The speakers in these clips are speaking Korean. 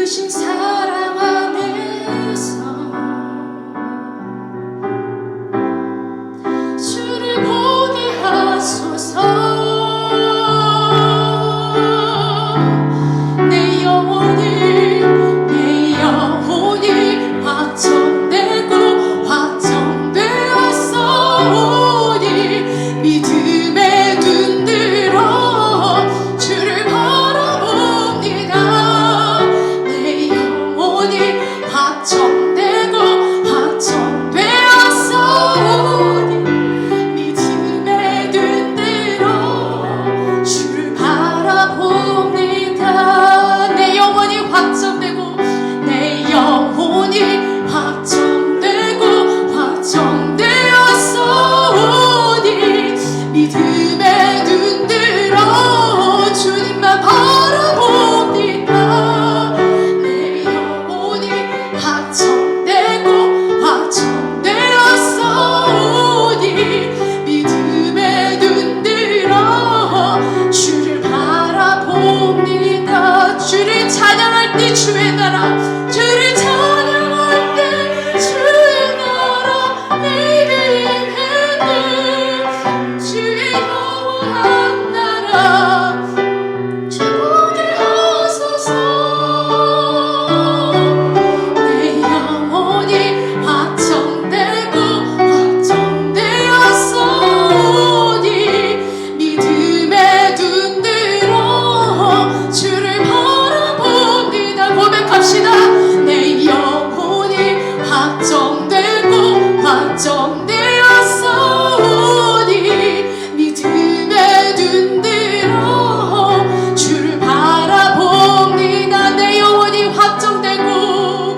크신 사랑 안에서 주를 보게 하소서. 내 영혼이 확정되고 확정되었사오니 믿음에 눈 들어 주를 바라봅니다. 내 영혼이 확정되고 확정되었사오니 믿음에 눈 들어 주를 바라봅니다. 내 영혼이 확정되고 내 영혼이 확정되고 확정되었사오니 믿음에 눈 들어 주님만 바라봅니다. 내 영혼이 확정되고 확정되었사오니 믿음에 눈 들어 주를 바라봅니다. 주를 찬양할 때 주의 나라, 주를 찬양할 때 주의 나라 내게 임했네. 주의 영원한 나라 주보게 하소서. 내 영혼이 확정되고 확정되었사오니 믿음에 눈 들어 주를 바라봅니다. 고백합시다. 내 영혼이 확정되고 확정되었사오니 믿음에 눈 들어 주를 바라봅니다. 내 영혼이 확정되고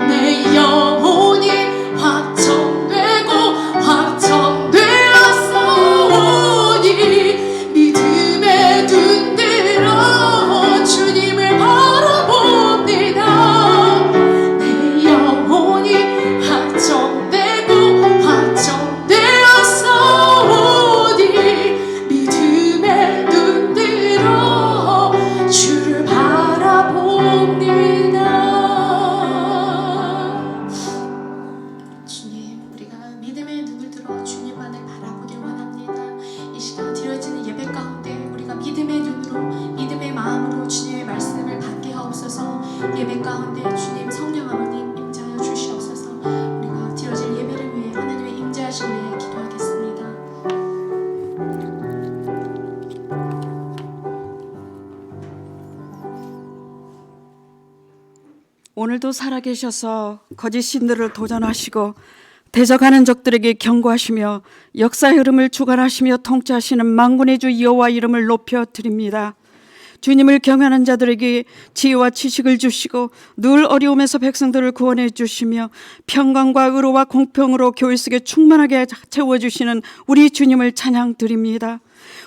내 영혼이 확정되고 확정되었사오니 믿음에 눈 들어 주님을 바라봅니다. 내 영혼이 확정되고 확정되었사오니 믿음에 눈 들어 주를 바라봅니다. 주님, 우리가 믿음의 눈을 들어 주님만을 바라보길 원합니다. 이 시간 드려지는 예배 가운데 우리가 믿음의 눈으로 믿음의 마음으로 주님의 말씀을 받게 하옵소서. 예배 가운데 주님 성령 아버님 임재하여 주시옵소서. 우리가 드려질 예배를 위해 하나님의 임재하심을 위해 기도하겠습니다. 오늘도 살아계셔서 거짓 신들을 도전하시고 대적하는 적들에게 경고하시며 역사의 흐름을 주관하시며 통치하시는 만군의 주 여호와 이름을 높여 드립니다. 주님을 경외하는 자들에게 지혜와 지식을 주시고 늘 어려움에서 백성들을 구원해 주시며 평강과 의로와 공평으로 교회 속에 충만하게 채워주시는 우리 주님을 찬양드립니다.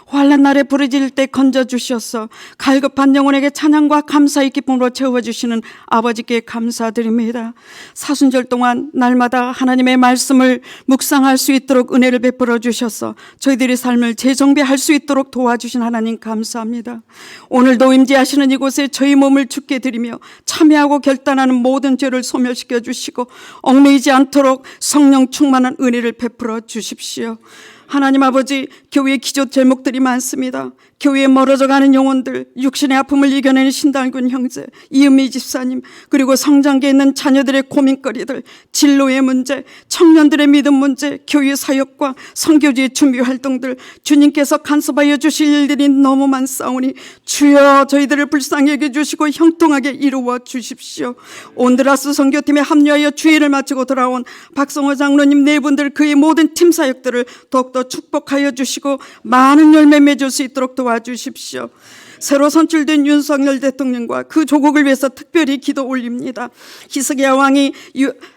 환난 날에 부르짖을 때 건져주셔서 갈급한 영혼에게 찬양과 감사의 기쁨으로 채워주시는 아버지께 감사드립니다. 사순절 동안 날마다 하나님의 말씀을 묵상할 수 있도록 은혜를 베풀어 주셔서 저희들의 삶을 재정비할 수 있도록 도와주신 하나님 감사합니다. 오늘도 임재하시는 이곳에 저희 몸을 죽게 드리며 참여하고 결단하는 모든 죄를 소멸시켜 주시고 얽매이지 않도록 성령 충만한 은혜를 베풀어 주십시오. 하나님 아버지, 교회의 기도 제목들이 많습니다. 교회에 멀어져가는 영혼들, 육신의 아픔을 이겨내는 신달군 형제, 이은미 집사님, 그리고 성장기에 있는 자녀들의 고민거리들, 진로의 문제, 청년들의 믿음 문제, 교회 사역과 선교지의 준비 활동들, 주님께서 간섭하여 주실 일들이 너무 많사오니 주여 저희들을 불쌍히 여겨주시고 형통하게 이루어 주십시오. 온드라스 선교팀에 합류하여 주일을 마치고 돌아온 박성호 장로님 네 분들, 그의 모든 팀 사역들을 더욱더 축복하여 주시고 많은 열매 맺을 수 있도록 도와주십시오. 새로 선출된 윤석열 대통령과 그 조국을 위해서 특별히 기도 올립니다. 히스기야 왕이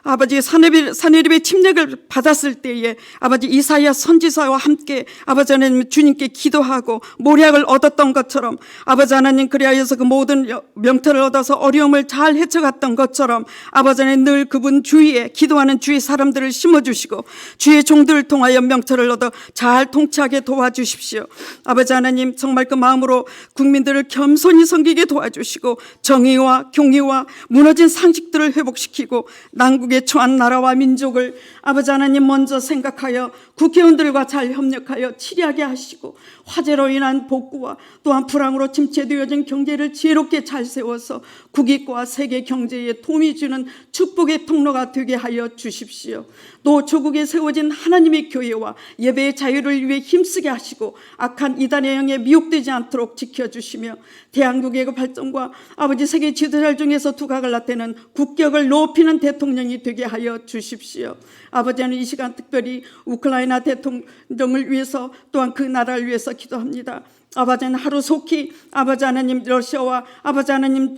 아버지 사네립의 침략을 받았을 때에 아버지 이사야 선지자와 함께 아버지 하나님 주님께 기도하고 모략을 얻었던 것처럼 아버지 하나님 그리하여서 그 모든 명태를 얻어서 어려움을 잘 헤쳐갔던 것처럼 아버지 하나님 늘 그분 주위에 기도하는 주위 사람들을 심어주시고 주의 종들을 통하여 명태를 얻어 잘 통치하게 도와주십시오. 아버지 하나님 정말 그 마음으로 국민들을 겸손히 섬기게 도와주시고 정의와 경의와 무너진 상식들을 회복시키고 난국에 처한 나라와 민족을 아버지 하나님 먼저 생각하여 국회의원들과 잘 협력하여 치리하게 하시고 화재로 인한 복구와 또한 불황으로 침체되어진 경제를 지혜롭게 잘 세워서 국익과 세계 경제에 도움이 주는 축복의 통로가 되게 하여 주십시오. 또 조국에 세워진 하나님의 교회와 예배의 자유를 위해 힘쓰게 하시고 악한 이단의 영에 미혹되지 않도록 지켜주시며 대한민국의 발전과 아버지 세계 지도자들 중에서 두각을 나타내는 국격을 높이는 대통령이 되게 하여 주십시오. 아버지는 이 시간 특별히 우크라이나 대통령을 위해서 또한 그 나라를 위해서 기도합니다. 아버지는 하루속히 아버지 하나님 러시아와 아버지 하나님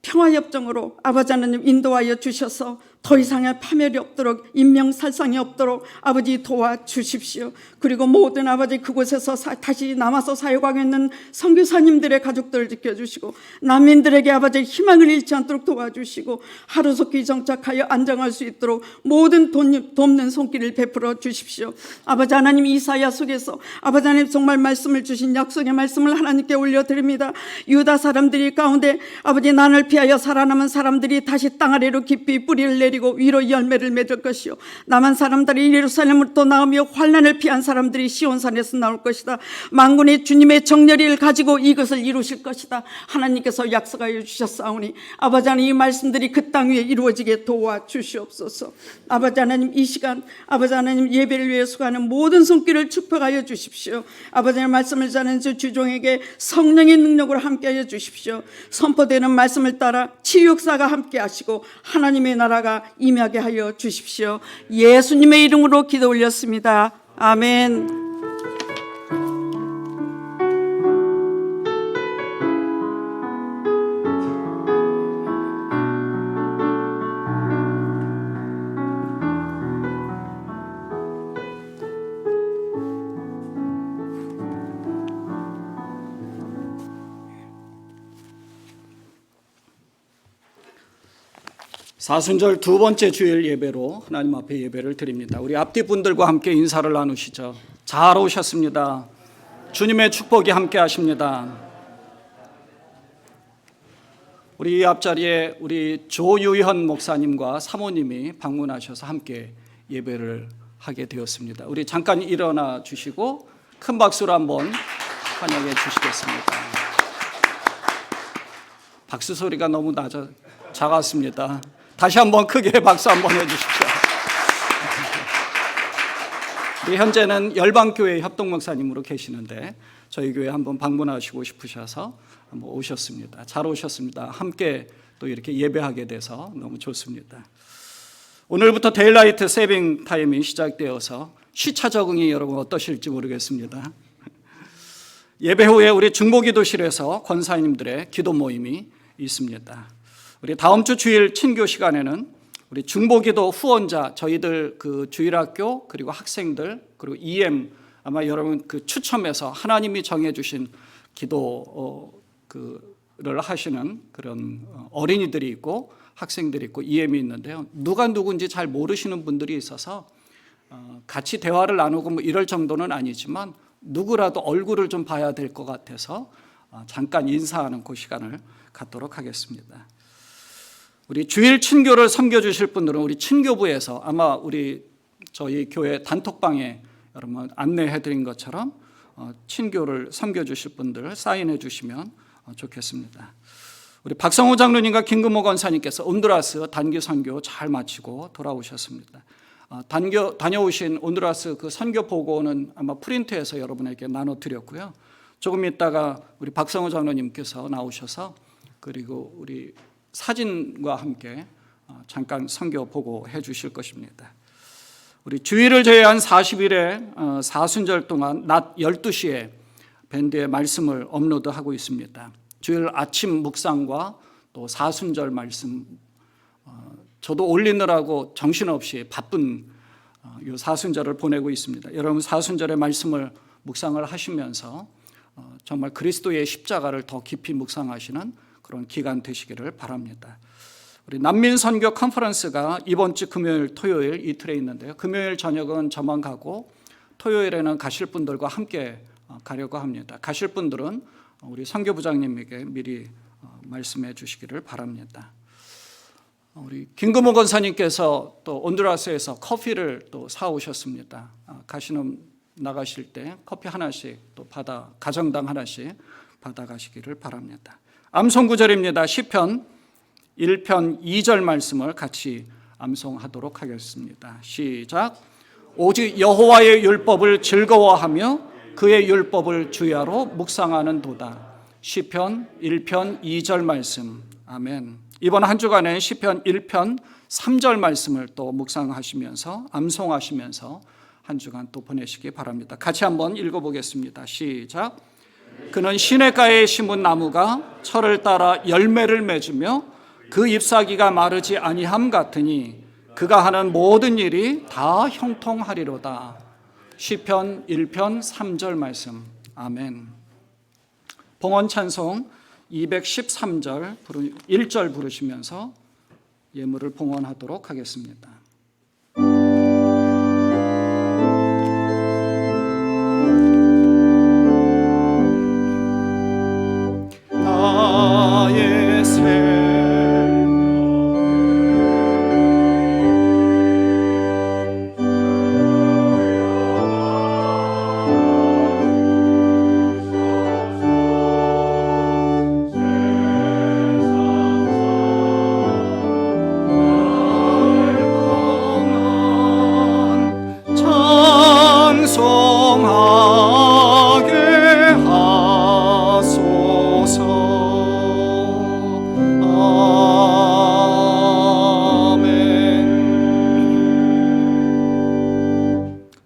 평화협정으로 아버지 하나님 인도하여 주셔서 더 이상의 파멸이 없도록 인명살상이 없도록 아버지 도와주십시오. 그리고 모든 아버지 그곳에서 다시 남아서 사역하고 있는 선교사님들의 가족들을 지켜주시고 난민들에게 아버지 희망을 잃지 않도록 도와주시고 하루속히 정착하여 안정할 수 있도록 모든 돕는 손길을 베풀어 주십시오. 아버지 하나님 이사야 속에서 아버지 하나님 정말 말씀을 주신 약속의 말씀을 하나님께 올려드립니다. 유다 사람들이 가운데 아버지 난을 피하여 살아남은 사람들이 다시 땅 아래로 깊이 뿌리를 내리고 위로 열매를 맺을 것이요 남은 사람들이 예루살렘으로 나오며 환난을 피한 사람들이 시온산에서 나올 것이다. 만군의 주님의 정렬을 가지고 이것을 이루실 것이다. 하나님께서 약속하여 주셨사오니 아버지 하나님 이 말씀들이 그 땅 위에 이루어지게 도와주시옵소서. 아버지 하나님 이 시간 아버지 하나님 예배를 위해 수고하는 모든 손길을 축복하여 주십시오. 아버지 하나님 말씀을 전하는 주 주종에게 성령의 능력으로 함께하여 주십시오. 선포되는 말씀을 따라 치유 역사가 함께 하시고 하나님의 나라가 임하게 하여 주십시오. 예수님의 이름으로 기도 올렸습니다. 아멘. 사순절 두 번째 주일 예배로 하나님 앞에 예배를 드립니다. 우리 앞뒤 분들과 함께 인사를 나누시죠. 잘 오셨습니다. 주님의 축복이 함께 하십니다. 우리 이 앞자리에 우리 조유현 목사님과 사모님이 방문하셔서 함께 예배를 하게 되었습니다. 우리 잠깐 일어나 주시고 큰 박수로 한번 환영해 주시겠습니다. 박수 소리가 너무 작았습니다. 다시 한번 크게 박수 한번 해주십시오. 우리 현재는 열방교회 협동목사님으로 계시는데 저희 교회 한번 방문하시고 싶으셔서 한번 오셨습니다. 잘 오셨습니다. 함께 또 이렇게 예배하게 돼서 너무 좋습니다. 오늘부터 데일라이트 세빙 타임이 시작되어서 시차 적응이 여러분 어떠실지 모르겠습니다. 예배 후에 우리 중보기도실에서 권사님들의 기도 모임이 있습니다. 우리 다음 주 주일 친교 시간에는 우리 중보기도 후원자 저희들 그 주일학교 그리고 학생들 그리고 EM 아마 여러분 그 추첨해서 하나님이 정해주신 기도를 하시는 그런 어린이들이 있고 학생들이 있고 EM이 있는데요. 누가 누군지 잘 모르시는 분들이 있어서 같이 대화를 나누고 뭐 이럴 정도는 아니지만 누구라도 얼굴을 좀 봐야 될 것 같아서 잠깐 인사하는 그 시간을 갖도록 하겠습니다. 우리 주일 친교를 섬겨주실 분들은 우리 친교부에서 아마 저희 교회 단톡방에 여러분 안내해드린 것처럼 친교를 섬겨주실 분들 사인해 주시면 좋겠습니다. 우리 박성호 장로님과 김금호 권사님께서 온두라스 단기 선교 잘 마치고 돌아오셨습니다. 다녀오신 온두라스 그 선교 보고는 아마 프린트해서 여러분에게 나눠드렸고요. 조금 있다가 우리 박성호 장로님께서 나오셔서 그리고 우리 사진과 함께 잠깐 선교 보고해 주실 것입니다. 우리 주일을 제외한 40일에 사순절 동안 낮 12시에 밴드에 말씀을 업로드하고 있습니다. 주일 아침 묵상과 또 사순절 말씀 저도 올리느라고 정신없이 바쁜 이 사순절을 보내고 있습니다. 여러분 사순절의 말씀을 묵상을 하시면서 정말 그리스도의 십자가를 더 깊이 묵상하시는 그런 기간 되시기를 바랍니다. 우리 난민 선교 컨퍼런스가 이번 주 금요일, 토요일 이틀에 있는데요. 금요일 저녁은 저만 가고 토요일에는 가실 분들과 함께 가려고 합니다. 가실 분들은 우리 선교부장님에게 미리 말씀해 주시기를 바랍니다. 우리 김금호 권사님께서 또 온두라스에서 커피를 또 사오셨습니다. 나가실 때 커피 하나씩 또 가정당 하나씩 받아가시기를 바랍니다. 암송 구절입니다. 시편 1편 2절 말씀을 같이 암송하도록 하겠습니다. 시작. 오직 여호와의 율법을 즐거워하며 그의 율법을 주야로 묵상하는 도다. 시편 1편 2절 말씀. 아멘. 이번 한 주간에 시편 1편 3절 말씀을 또 묵상하시면서 암송하시면서 한 주간 또 보내시기 바랍니다. 같이 한번 읽어보겠습니다. 시작. 그는 시냇가에 심은 나무가 철을 따라 열매를 맺으며 그 잎사귀가 마르지 아니함 같으니 그가 하는 모든 일이 다 형통하리로다. 시편 1편 3절 말씀. 아멘. 봉헌 찬송 213절 1절 부르시면서 예물을 봉헌하도록 하겠습니다. 나의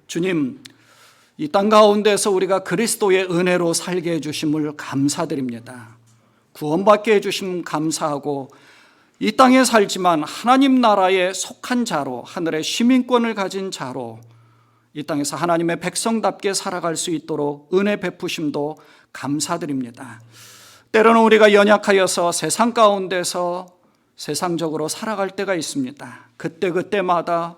주님, 이 땅 가운데서 우리가 그리스도의 은혜로 살게 해주심을 감사드립니다. 구원받게 해주심 감사하고 이 땅에 살지만 하나님 나라에 속한 자로, 하늘의 시민권을 가진 자로 이 땅에서 하나님의 백성답게 살아갈 수 있도록 은혜 베푸심도 감사드립니다. 때로는 우리가 연약하여서 세상 가운데서 세상적으로 살아갈 때가 있습니다. 그때마다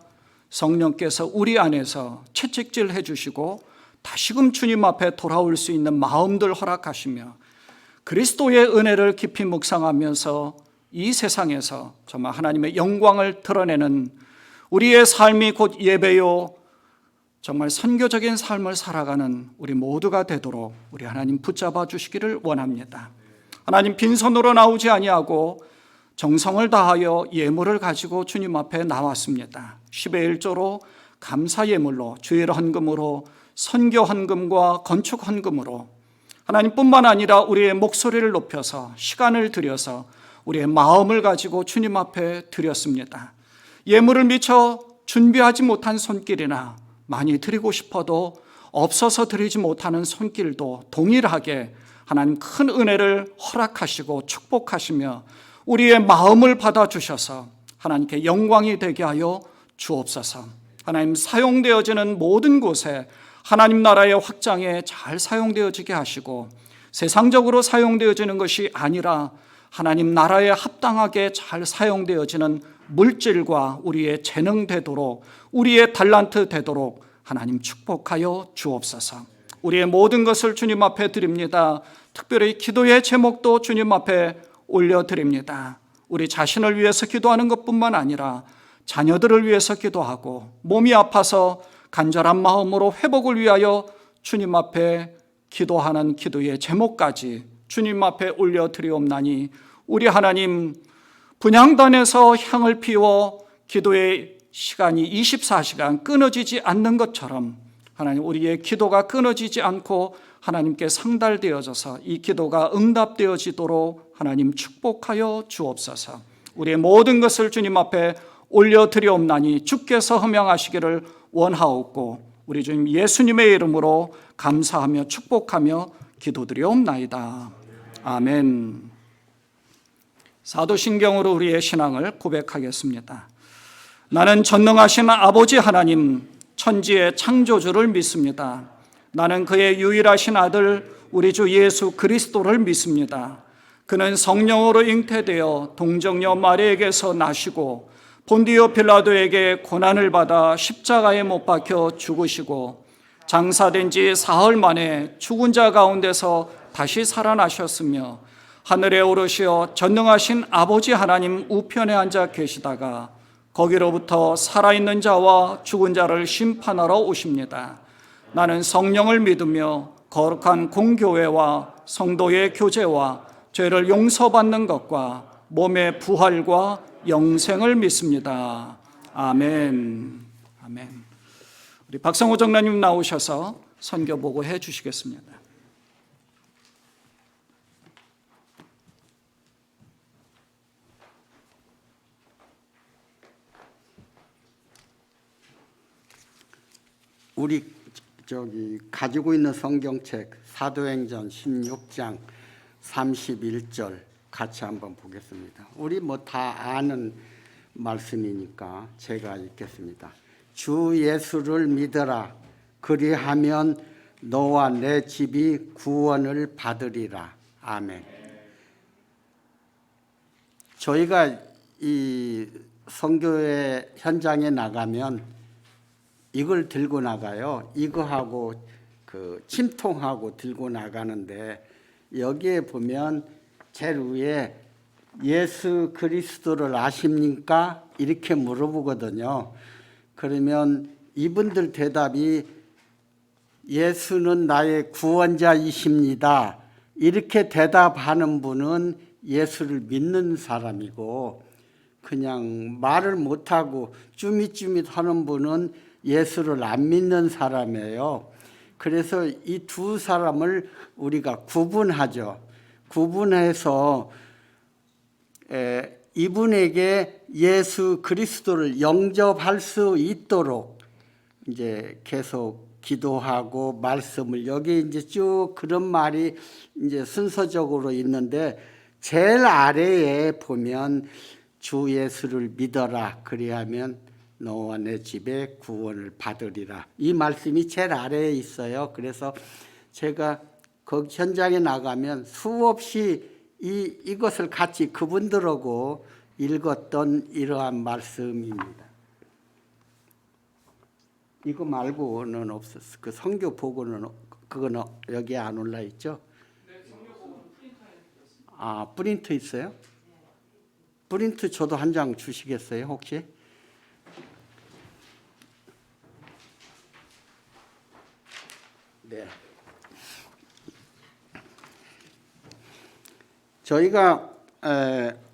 성령께서 우리 안에서 채찍질 해주시고 다시금 주님 앞에 돌아올 수 있는 마음들 허락하시며 그리스도의 은혜를 깊이 묵상하면서 이 세상에서 정말 하나님의 영광을 드러내는 우리의 삶이 곧 예배요 정말 선교적인 삶을 살아가는 우리 모두가 되도록 우리 하나님 붙잡아 주시기를 원합니다. 하나님 빈손으로 나오지 아니하고 정성을 다하여 예물을 가지고 주님 앞에 나왔습니다. 10의 1조로 감사 예물로 주일 헌금으로 선교 헌금과 건축 헌금으로 하나님뿐만 아니라 우리의 목소리를 높여서 시간을 들여서 우리의 마음을 가지고 주님 앞에 드렸습니다. 예물을 미처 준비하지 못한 손길이나 많이 드리고 싶어도 없어서 드리지 못하는 손길도 동일하게 하나님 큰 은혜를 허락하시고 축복하시며 우리의 마음을 받아주셔서 하나님께 영광이 되게 하여 주옵소서. 하나님 사용되어지는 모든 곳에 하나님 나라의 확장에 잘 사용되어지게 하시고 세상적으로 사용되어지는 것이 아니라 하나님 나라에 합당하게 잘 사용되어지는 물질과 우리의 재능 되도록 우리의 달란트 되도록 하나님 축복하여 주옵소서. 우리의 모든 것을 주님 앞에 드립니다. 특별히 기도의 제목도 주님 앞에 올려드립니다. 우리 자신을 위해서 기도하는 것뿐만 아니라 자녀들을 위해서 기도하고 몸이 아파서 간절한 마음으로 회복을 위하여 주님 앞에 기도하는 기도의 제목까지 주님 앞에 올려드리옵나니 우리 하나님 분향단에서 향을 피워 기도의 시간이 24시간 끊어지지 않는 것처럼 하나님 우리의 기도가 끊어지지 않고 하나님께 상달되어져서 이 기도가 응답되어지도록 하나님 축복하여 주옵소서. 우리의 모든 것을 주님 앞에 올려드리옵나니 주께서 허명하시기를 원하옵고 우리 주님 예수님의 이름으로 감사하며 축복하며 기도드리옵나이다. 아멘. 사도신경으로 우리의 신앙을 고백하겠습니다. 나는 전능하신 아버지 하나님 천지의 창조주를 믿습니다. 나는 그의 유일하신 아들 우리 주 예수 그리스도를 믿습니다. 그는 성령으로 잉태되어 동정녀 마리에게서 나시고 본디오 빌라도에게 고난을 받아 십자가에 못 박혀 죽으시고 장사된 지 사흘 만에 죽은 자 가운데서 다시 살아나셨으며 하늘에 오르시어 전능하신 아버지 하나님 우편에 앉아 계시다가 거기로부터 살아있는 자와 죽은 자를 심판하러 오십니다. 나는 성령을 믿으며 거룩한 공교회와 성도의 교제와 죄를 용서받는 것과 몸의 부활과 영생을 믿습니다. 아멘. 아멘. 우리 박성호 장로님 나오셔서 선교 보고해 주시겠습니다. 우리 가지고 있는 성경책 사도행전 16장 31절 같이 한번 보겠습니다. 우리 뭐 다 아는 말씀이니까 제가 읽겠습니다. 주 예수를 믿어라. 그리하면 너와 내 집이 구원을 받으리라. 아멘. 저희가 이 선교회 현장에 나가면 이걸 들고 나가요. 이거하고 그 침통하고 들고 나가는데 여기에 보면 제일 위에 예수 그리스도를 아십니까? 이렇게 물어보거든요. 그러면 이분들 대답이 예수는 나의 구원자이십니다. 이렇게 대답하는 분은 예수를 믿는 사람이고 그냥 말을 못하고 쭈밋쭈밋 하는 분은 예수를 안 믿는 사람이에요. 그래서 이 두 사람을 우리가 구분하죠. 구분해서 이분에게 예수 그리스도를 영접할 수 있도록 이제 계속 기도하고 말씀을 여기 이제 쭉 그런 말이 이제 순서적으로 있는데 제일 아래에 보면 주 예수를 믿어라. 그리하면 너와 내 집에 구원을 받으리라. 이 말씀이 제일 아래에 있어요. 그래서 제가 그 현장에 나가면 수없이 이것을 같이 그분들하고 읽었던 이러한 말씀입니다. 이거 말고는 없었어. 그 선교 보고는 그거는 여기 안 올라 있죠? 네, 선교 보고는 프린터에 있습니다. 아, 프린트 있어요? 프린트 저도 한 장 주시겠어요, 혹시? 네. 저희가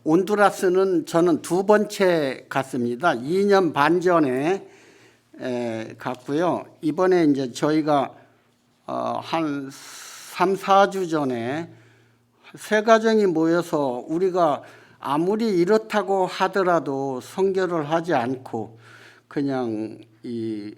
온두라스는 저는 두 번째 갔습니다. 2년 반 전에 갔고요. 이번에 이제 저희가 한 3, 4주 전에 세 가정이 모여서 우리가 아무리 이렇다고 하더라도 선교를 하지 않고 그냥 이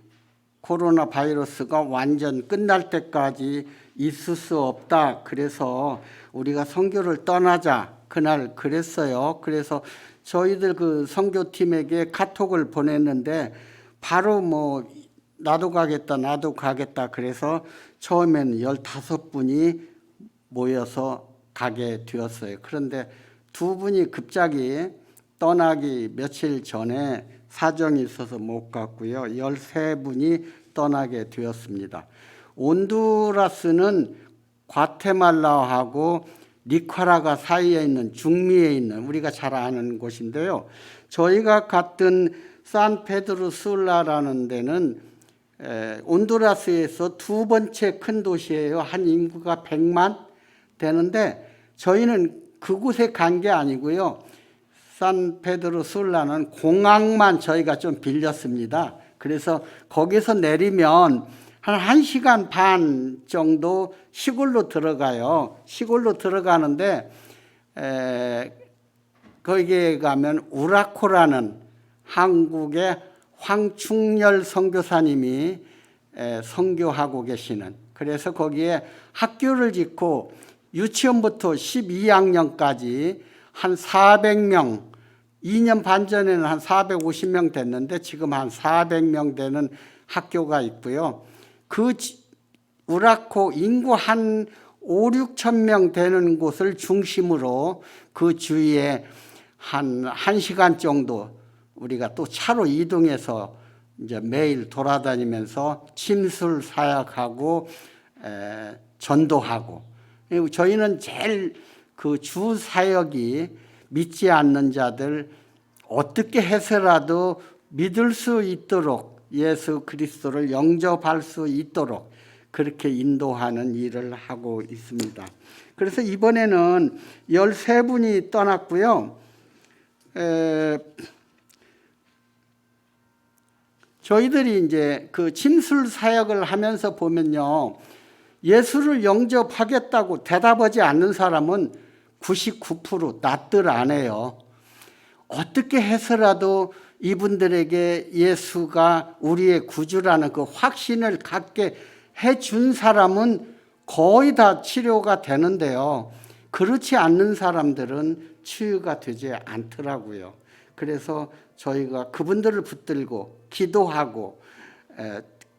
코로나 바이러스가 완전 끝날 때까지 있을 수 없다. 그래서 우리가 선교를 떠나자. 그날 그랬어요. 그래서 저희들 그 선교팀에게 카톡을 보냈는데 바로 뭐 나도 가겠다. 그래서 처음에는 15분이 모여서 가게 되었어요. 그런데 두 분이 갑자기 떠나기 며칠 전에 사정이 있어서 못 갔고요. 13분이 떠나게 되었습니다. 온두라스는 과테말라하고 니카라과 사이에 있는 중미에 있는 우리가 잘 아는 곳인데요. 저희가 갔던 산페드로술라라는 데는 온두라스에서 두 번째 큰 도시예요. 한 인구가 100만 되는데 저희는 그곳에 간 게 아니고요. 산페드로술라는 공항만 저희가 좀 빌렸습니다. 그래서 거기서 내리면 한 1시간 반 정도 시골로 들어가요. 시골로 들어가는데 거기에 가면 우라코라는 한국의 황충렬 선교사님이 선교하고 계시는, 그래서 거기에 학교를 짓고 유치원부터 12학년까지 한 400명, 2년 반 전에는 한 450명 됐는데 지금 한 400명 되는 학교가 있고요. 그 우라코 인구 한 5, 6천 명 되는 곳을 중심으로 그 주위에 한 1시간 정도 우리가 또 차로 이동해서 이제 매일 돌아다니면서 침술 사역하고 전도하고 저희는 제일 그 주 사역이 믿지 않는 자들 어떻게 해서라도 믿을 수 있도록 예수 그리스도를 영접할 수 있도록 그렇게 인도하는 일을 하고 있습니다. 그래서 이번에는 13분이 떠났고요. 저희들이 이제 그 침술 사역을 하면서 보면요. 예수를 영접하겠다고 대답하지 않는 사람은 99% 낫들 안 해요. 어떻게 해서라도 이분들에게 예수가 우리의 구주라는 그 확신을 갖게 해준 사람은 거의 다 치료가 되는데요. 그렇지 않는 사람들은 치유가 되지 않더라고요. 그래서 저희가 그분들을 붙들고 기도하고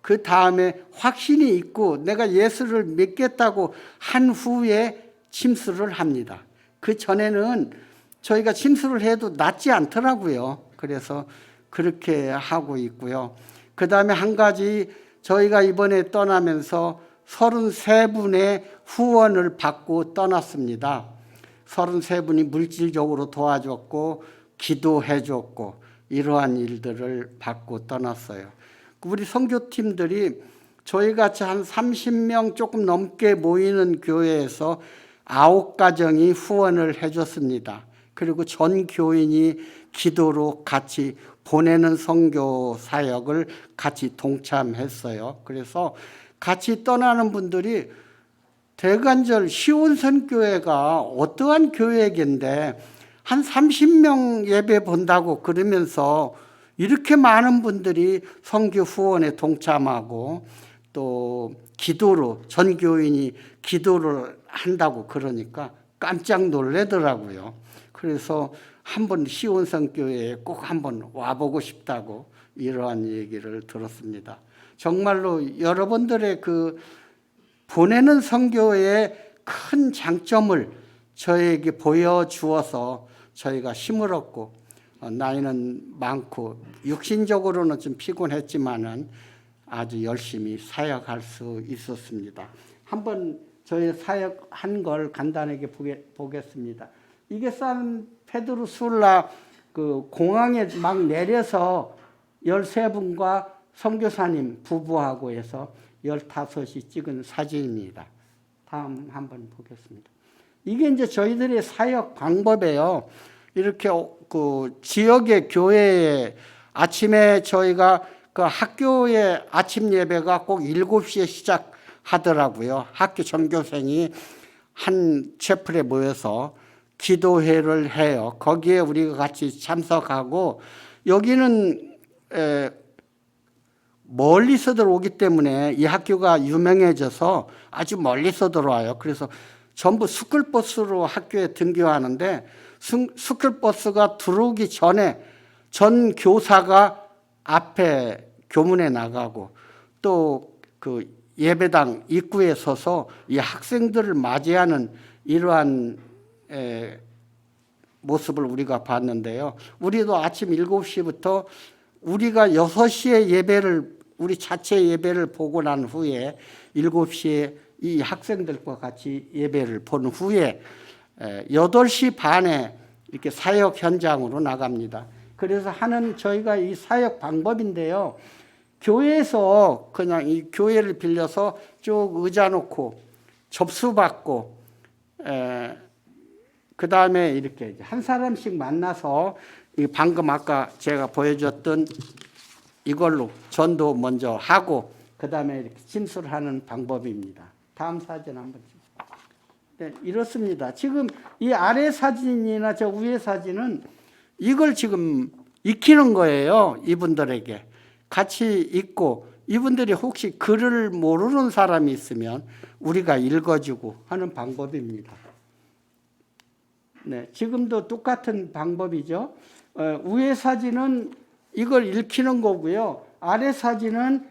그 다음에 확신이 있고 내가 예수를 믿겠다고 한 후에 침수를 합니다. 그 전에는 저희가 침수를 해도 낫지 않더라고요. 그래서 그렇게 하고 있고요. 그 다음에 한 가지 저희가 이번에 떠나면서 33분의 후원을 받고 떠났습니다. 33분이 물질적으로 도와줬고 기도해줬고 이러한 일들을 받고 떠났어요. 우리 선교팀들이 저희같이 한 30명 조금 넘게 모이는 교회에서 9가정이 후원을 해줬습니다. 그리고 전 교인이 기도로 같이 보내는 선교 사역을 같이 동참했어요. 그래서 같이 떠나는 분들이 대관절 시온선교회가 어떠한 교회인데 한 30명 예배 본다고 그러면서 이렇게 많은 분들이 선교 후원에 동참하고 또 기도로 전 교인이 기도를 한다고 그러니까 깜짝 놀라더라고요. 그래서 한번 시온선교회에 꼭 한번 와보고 싶다고 이러한 얘기를 들었습니다. 정말로 여러분들의 그 보내는 선교의 큰 장점을 저에게 보여주어서 저희가 힘을 얻고 나이는 많고 육신적으로는 좀 피곤했지만은 아주 열심히 사역할 수 있었습니다. 한번 저희 사역한 걸 간단하게 보겠습니다. 이게 산 페드로 술라 그 공항에 막 내려서 13분과 선교사님 부부하고 해서 15이 찍은 사진입니다. 다음 한번 보겠습니다. 이게 이제 저희들의 사역 방법이에요. 이렇게 그 지역의 교회에 아침에 저희가 그 학교의 아침 예배가 꼭 7시에 시작하더라고요. 학교 전교생이 한 채플에 모여서 기도회를 해요. 거기에 우리가 같이 참석하고 여기는 멀리서들 오기 때문에 이 학교가 유명해져서 아주 멀리서들 와요. 그래서 전부 스쿨버스로 학교에 등교하는데 스쿨버스가 들어오기 전에 전 교사가 앞에 교문에 나가고 또 그 예배당 입구에 서서 이 학생들을 맞이하는 이러한 모습을 우리가 봤는데요. 우리도 아침 7시부터 우리가 6시에 예배를 우리 자체 예배를 보고 난 후에 7시에 이 학생들과 같이 예배를 본 후에 8시 반에 이렇게 사역 현장으로 나갑니다. 그래서 하는 저희가 이 사역 방법인데요. 교회에서 그냥 이 교회를 빌려서 쭉 의자 놓고 접수받고 그 다음에 이렇게 한 사람씩 만나서 방금 아까 제가 보여줬던 이걸로 전도 먼저 하고 그 다음에 이렇게 침술하는 방법입니다. 다음 사진 한번 주세요. 네, 이렇습니다. 지금 이 아래 사진이나 저 위에 사진은 이걸 지금 익히는 거예요. 이분들에게 같이 읽고 이분들이 혹시 글을 모르는 사람이 있으면 우리가 읽어주고 하는 방법입니다. 네, 지금도 똑같은 방법이죠. 위에 사진은 이걸 읽히는 거고요. 아래 사진은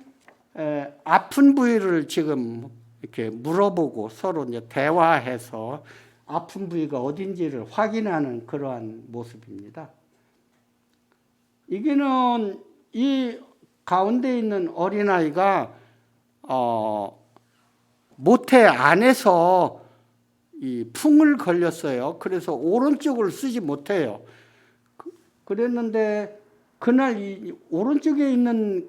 아픈 부위를 지금 이렇게 물어보고 서로 이제 대화해서 아픈 부위가 어딘지를 확인하는 그러한 모습입니다. 이게는 이 가운데 있는 어린아이가 모태 안에서 이 풍을 걸렸어요. 그래서 오른쪽을 쓰지 못해요. 그랬는데 그날 이 오른쪽에 있는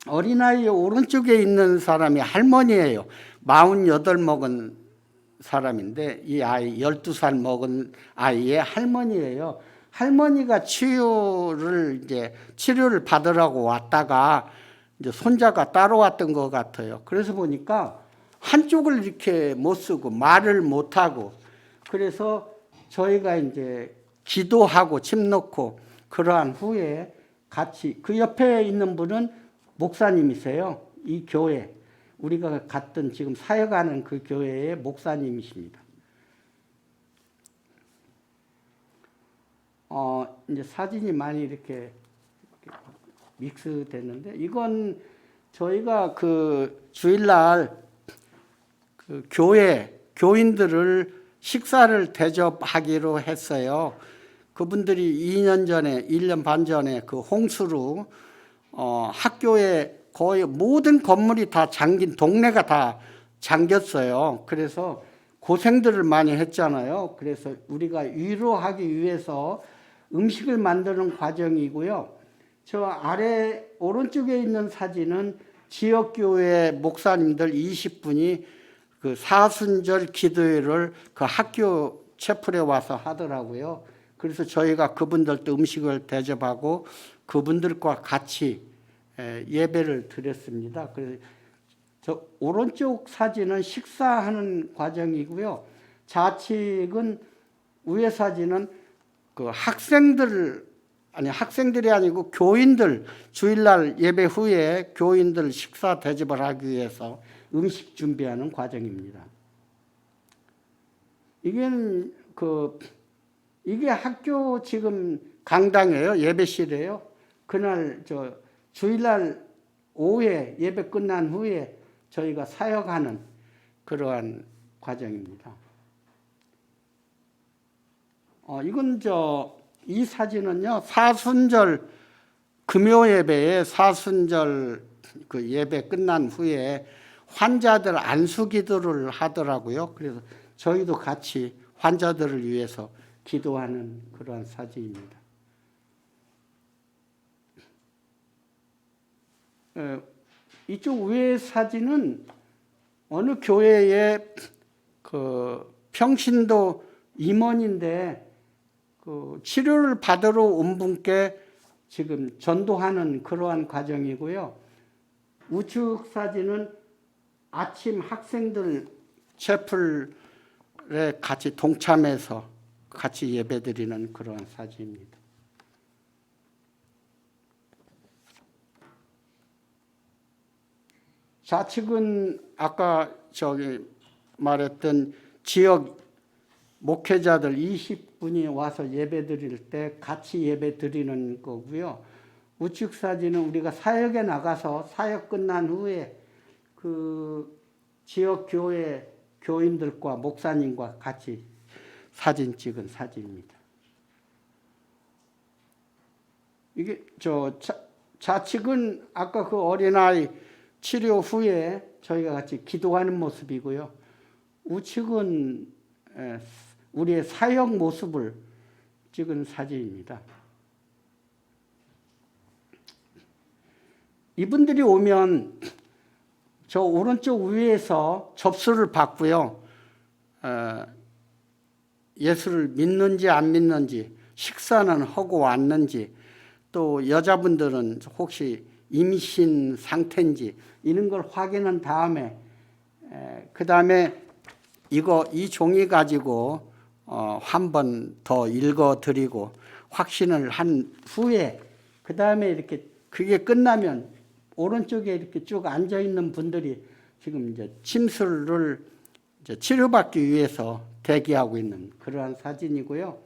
어린아이의 오른쪽에 있는 사람이 할머니예요. 48 먹은 사람인데 이 아이 12살 먹은 아이의 할머니예요. 할머니가 치료를 받으라고 왔다가 이제 손자가 따라왔던 것 같아요. 그래서 보니까 한쪽을 이렇게 못 쓰고 말을 못 하고, 그래서 저희가 이제 기도하고 침 넣고 그러한 후에 같이, 그 옆에 있는 분은 목사님이세요. 이 교회, 우리가 갔던 지금 사역하는 그 교회의 목사님이십니다. 이제 사진이 많이 이렇게 믹스됐는데, 이건 저희가 그 주일날 그 교인들을 식사를 대접하기로 했어요. 그분들이 2년 전에, 1년 반 전에 그 홍수로 학교에 거의 모든 건물이 다 잠긴, 동네가 다 잠겼어요. 그래서 고생들을 많이 했잖아요. 그래서 우리가 위로하기 위해서 음식을 만드는 과정이고요. 저 아래 오른쪽에 있는 사진은 지역교회 목사님들 20분이 그 사순절 기도회를 그 학교 채플에 와서 하더라고요. 그래서 저희가 그분들도 음식을 대접하고 그분들과 같이 예배를 드렸습니다. 그래서 저 오른쪽 사진은 식사하는 과정이고요. 좌측은 위에 사진은 그 학생들이 아니고 교인들, 주일날 예배 후에 교인들 식사 대접을 하기 위해서 음식 준비하는 과정입니다. 이게 학교 지금 강당이에요. 예배실이에요. 그날 저 주일날 오후에 예배 끝난 후에 저희가 사역하는 그러한 과정입니다. 이건 이 사진은요, 사순절 금요 예배에 사순절 그 예배 끝난 후에 환자들 안수 기도를 하더라고요. 그래서 저희도 같이 환자들을 위해서 기도하는 그러한 사진입니다. 이쪽 위에 사진은 어느 교회의 그 평신도 임원인데 그 치료를 받으러 온 분께 지금 전도하는 그러한 과정이고요. 우측 사진은 아침 학생들 채플에 같이 동참해서 같이 예배드리는 그런 사진입니다. 좌측은 아까 말했던 지역 목회자들 20분이 와서 예배드릴 때 같이 예배드리는 거고요. 우측 사진은 우리가 사역에 나가서 사역 끝난 후에 그 지역 교회 교인들과 목사님과 같이 사진 찍은 사진입니다. 이게 좌측은 아까 그 어린아이 치료 후에 저희가 같이 기도하는 모습이고요. 우측은 우리의 사역 모습을 찍은 사진입니다. 이분들이 오면 저 오른쪽 위에서 접수를 받고요. 예수를 믿는지 안 믿는지, 식사는 하고 왔는지, 또 여자분들은 혹시 임신 상태인지 이런 걸 확인한 다음에 그 다음에 이 종이 가지고 한 번 더 읽어드리고 확신을 한 후에 그 다음에 이렇게 그게 끝나면 오른쪽에 이렇게 쭉 앉아 있는 분들이 지금 이제 침술을 이제 치료받기 위해서 대기하고 있는 그러한 사진이고요.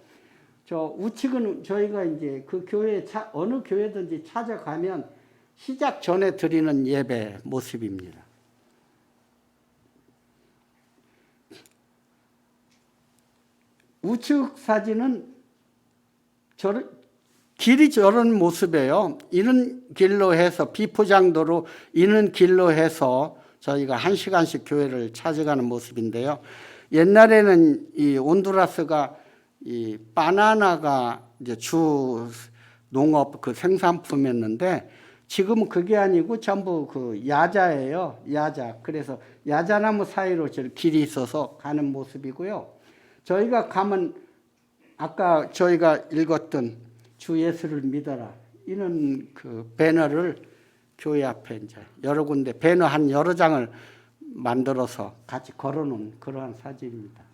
저 우측은 저희가 이제 그 교회 어느 교회든지 찾아가면 시작 전에 드리는 예배 모습입니다. 우측 사진은 길이 저런 모습이에요. 이런 길로 해서 비포장도로 이런 길로 해서 저희가 1시간씩 교회를 찾아가는 모습인데요. 옛날에는 이 온두라스가 이 바나나가 이제 주 농업 그 생산품이었는데 지금은 그게 아니고 전부 그 야자예요. 야자. 그래서 야자나무 사이로 저 길이 있어서 가는 모습이고요. 저희가 가면 아까 저희가 읽었던 주 예수를 믿어라 이런 그 배너를 교회 앞에 이제 여러 군데 배너 한 여러 장을 만들어서 같이 걸어놓은 그러한 사진입니다.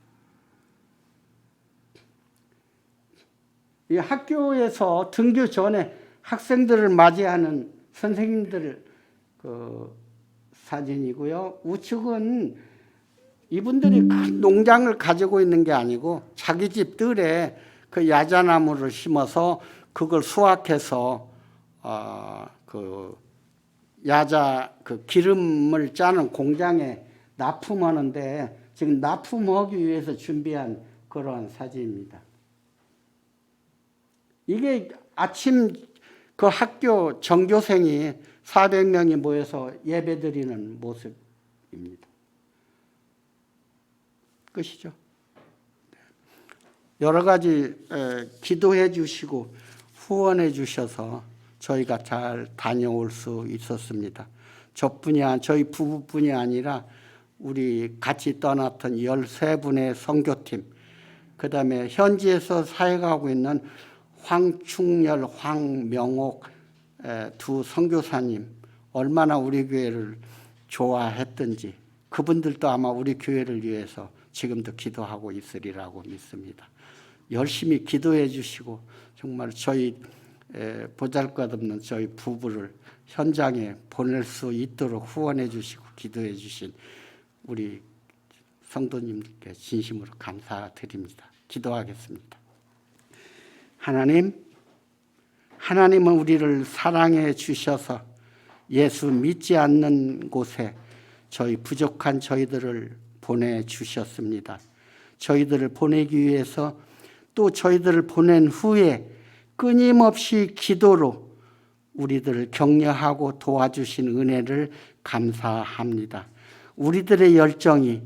이 학교에서 등교 전에 학생들을 맞이하는 선생님들 그 사진이고요. 우측은 이분들이 큰 농장을 가지고 있는 게 아니고 자기 집 뜰에 그 야자나무를 심어서 그걸 수확해서 그 야자 그 기름을 짜는 공장에 납품하는데 지금 납품하기 위해서 준비한 그러한 사진입니다. 이게 아침 그 학교 전교생이 400명이 모여서 예배드리는 모습입니다. 끝이죠. 여러 가지 기도해 주시고 후원해 주셔서 저희가 잘 다녀올 수 있었습니다. 저희 부부뿐이 아니라 우리 같이 떠났던 13분의 선교팀, 그 다음에 현지에서 사역하고 있는 황충렬, 황명옥 두 선교사님 얼마나 우리 교회를 좋아했던지 그분들도 아마 우리 교회를 위해서 지금도 기도하고 있으리라고 믿습니다. 열심히 기도해 주시고 정말 저희 보잘것없는 저희 부부를 현장에 보낼 수 있도록 후원해 주시고 기도해 주신 우리 성도님들께 진심으로 감사드립니다. 기도하겠습니다. 하나님은 우리를 사랑해 주셔서 예수 믿지 않는 곳에 저희 부족한 저희들을 보내주셨습니다. 저희들을 보내기 위해서 또 저희들을 보낸 후에 끊임없이 기도로 우리들을 격려하고 도와주신 은혜를 감사합니다. 우리들의 열정이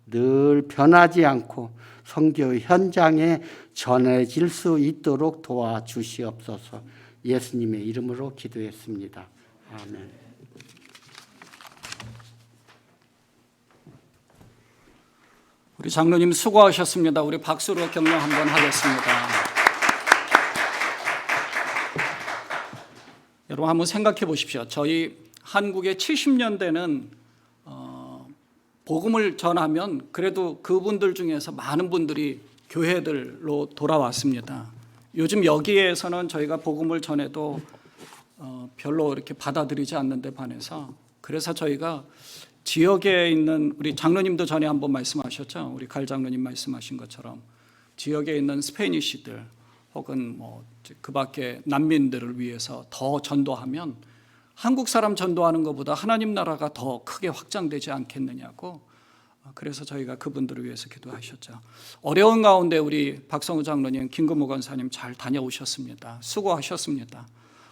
늘 변하지 않고 선교 현장에 전해질 수 있도록 도와주시옵소서. 예수님의 이름으로 기도했습니다. 아멘. 우리 장로님 수고하셨습니다. 우리 박수로 격려 한번 하겠습니다. 여러분 한번 생각해 보십시오. 저희 한국의 70년대는 복음을 전하면 그래도 그분들 중에서 많은 분들이 교회들로 돌아왔습니다. 요즘 여기에서는 저희가 복음을 전해도 별로 이렇게 받아들이지 않는 데 반해서 그래서 저희가 지역에 있는 우리 장로님도 전에 한번 말씀하셨죠. 우리 갈 장로님 말씀하신 것처럼 지역에 있는 스페니시들 혹은 뭐 그 밖에 난민들을 위해서 더 전도하면 한국 사람 전도하는 것보다 하나님 나라가 더 크게 확장되지 않겠느냐고 그래서 저희가 그분들을 위해서 기도하셨죠. 어려운 가운데 우리 박성우 장로님, 김금호 권사님 잘 다녀오셨습니다. 수고하셨습니다.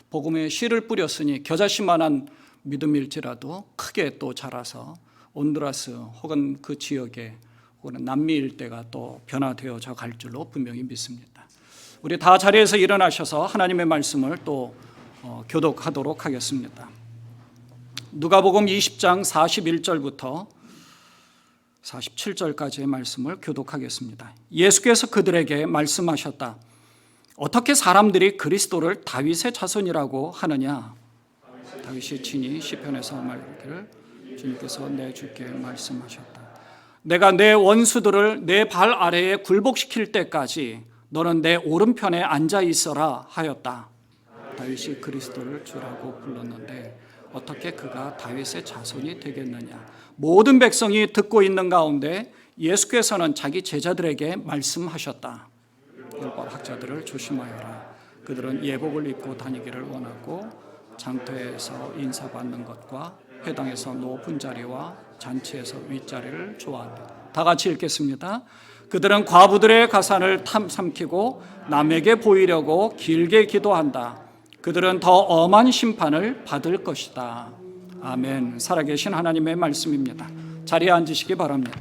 복음의 씨를 뿌렸으니 겨자씨만한 믿음일지라도 크게 또 자라서 온두라스 혹은 그 지역에 혹은 남미 일대가 또 변화되어져 갈 줄로 분명히 믿습니다. 우리 다 자리에서 일어나셔서 하나님의 말씀을 또 교독하도록 하겠습니다. 누가복음 20장 41절부터 47절까지의 말씀을 교독하겠습니다. 예수께서 그들에게 말씀하셨다. 어떻게 사람들이 그리스도를 다윗의 자손이라고 하느냐? 다윗이 친히 시편에서 말하기를 주님께서 내 주께 말씀하셨다. 내가 내 원수들을 내 발 아래에 굴복시킬 때까지 너는 내 오른편에 앉아 있어라 하였다. 다윗이 그리스도를 주라고 불렀는데 어떻게 그가 다윗의 자손이 되겠느냐? 모든 백성이 듣고 있는 가운데 예수께서는 자기 제자들에게 말씀하셨다. 율법 학자들을 조심하여라. 그들은 예복을 입고 다니기를 원하고 장터에서 인사받는 것과 회당에서 높은 자리와 잔치에서 윗자리를 좋아한다. 다 같이 읽겠습니다. 그들은 과부들의 가산을 삼키고 남에게 보이려고 길게 기도한다. 그들은 더 엄한 심판을 받을 것이다. 아멘. 살아계신 하나님의 말씀입니다. 자리에 앉으시기 바랍니다.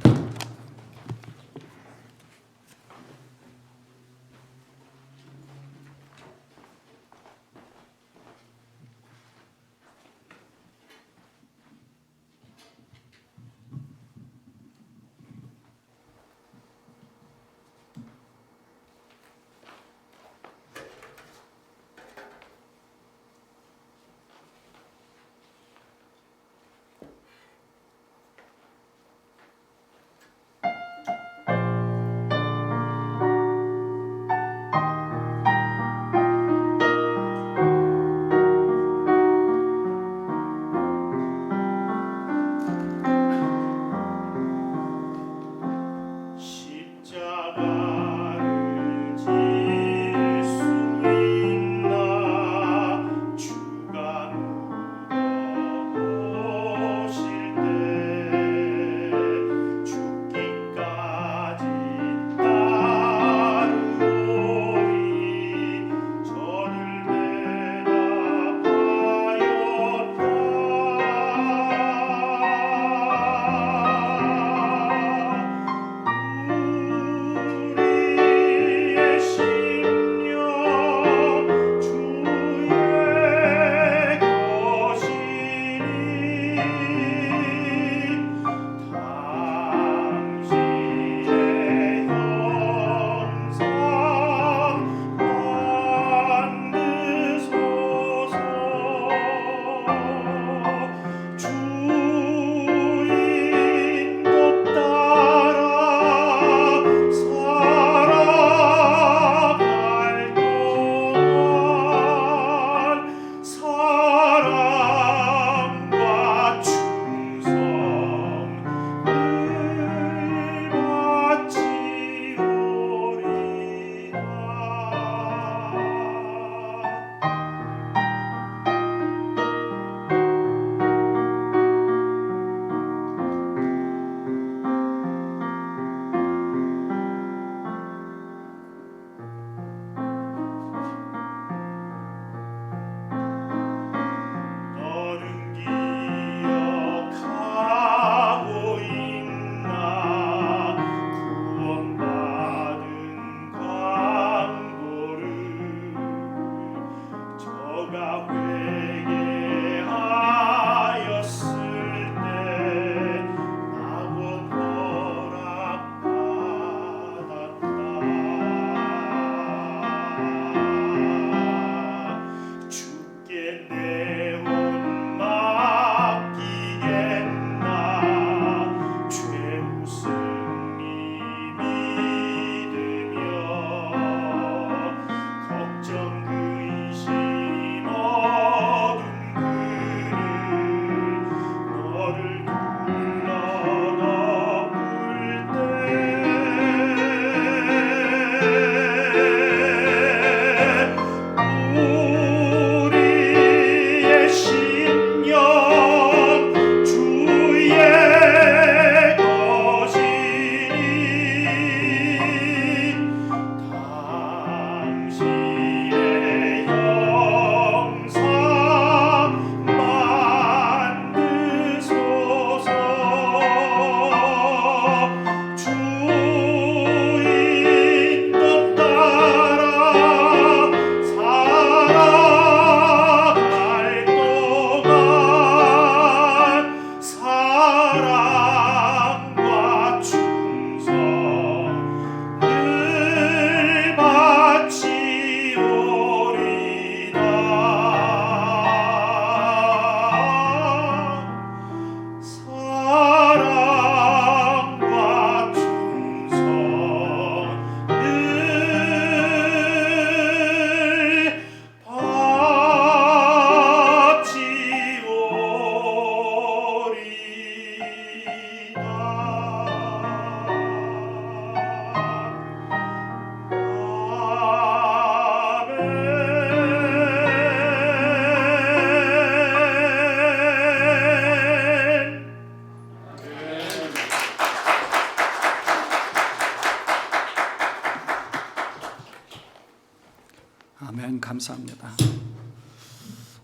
아멘. 감사합니다.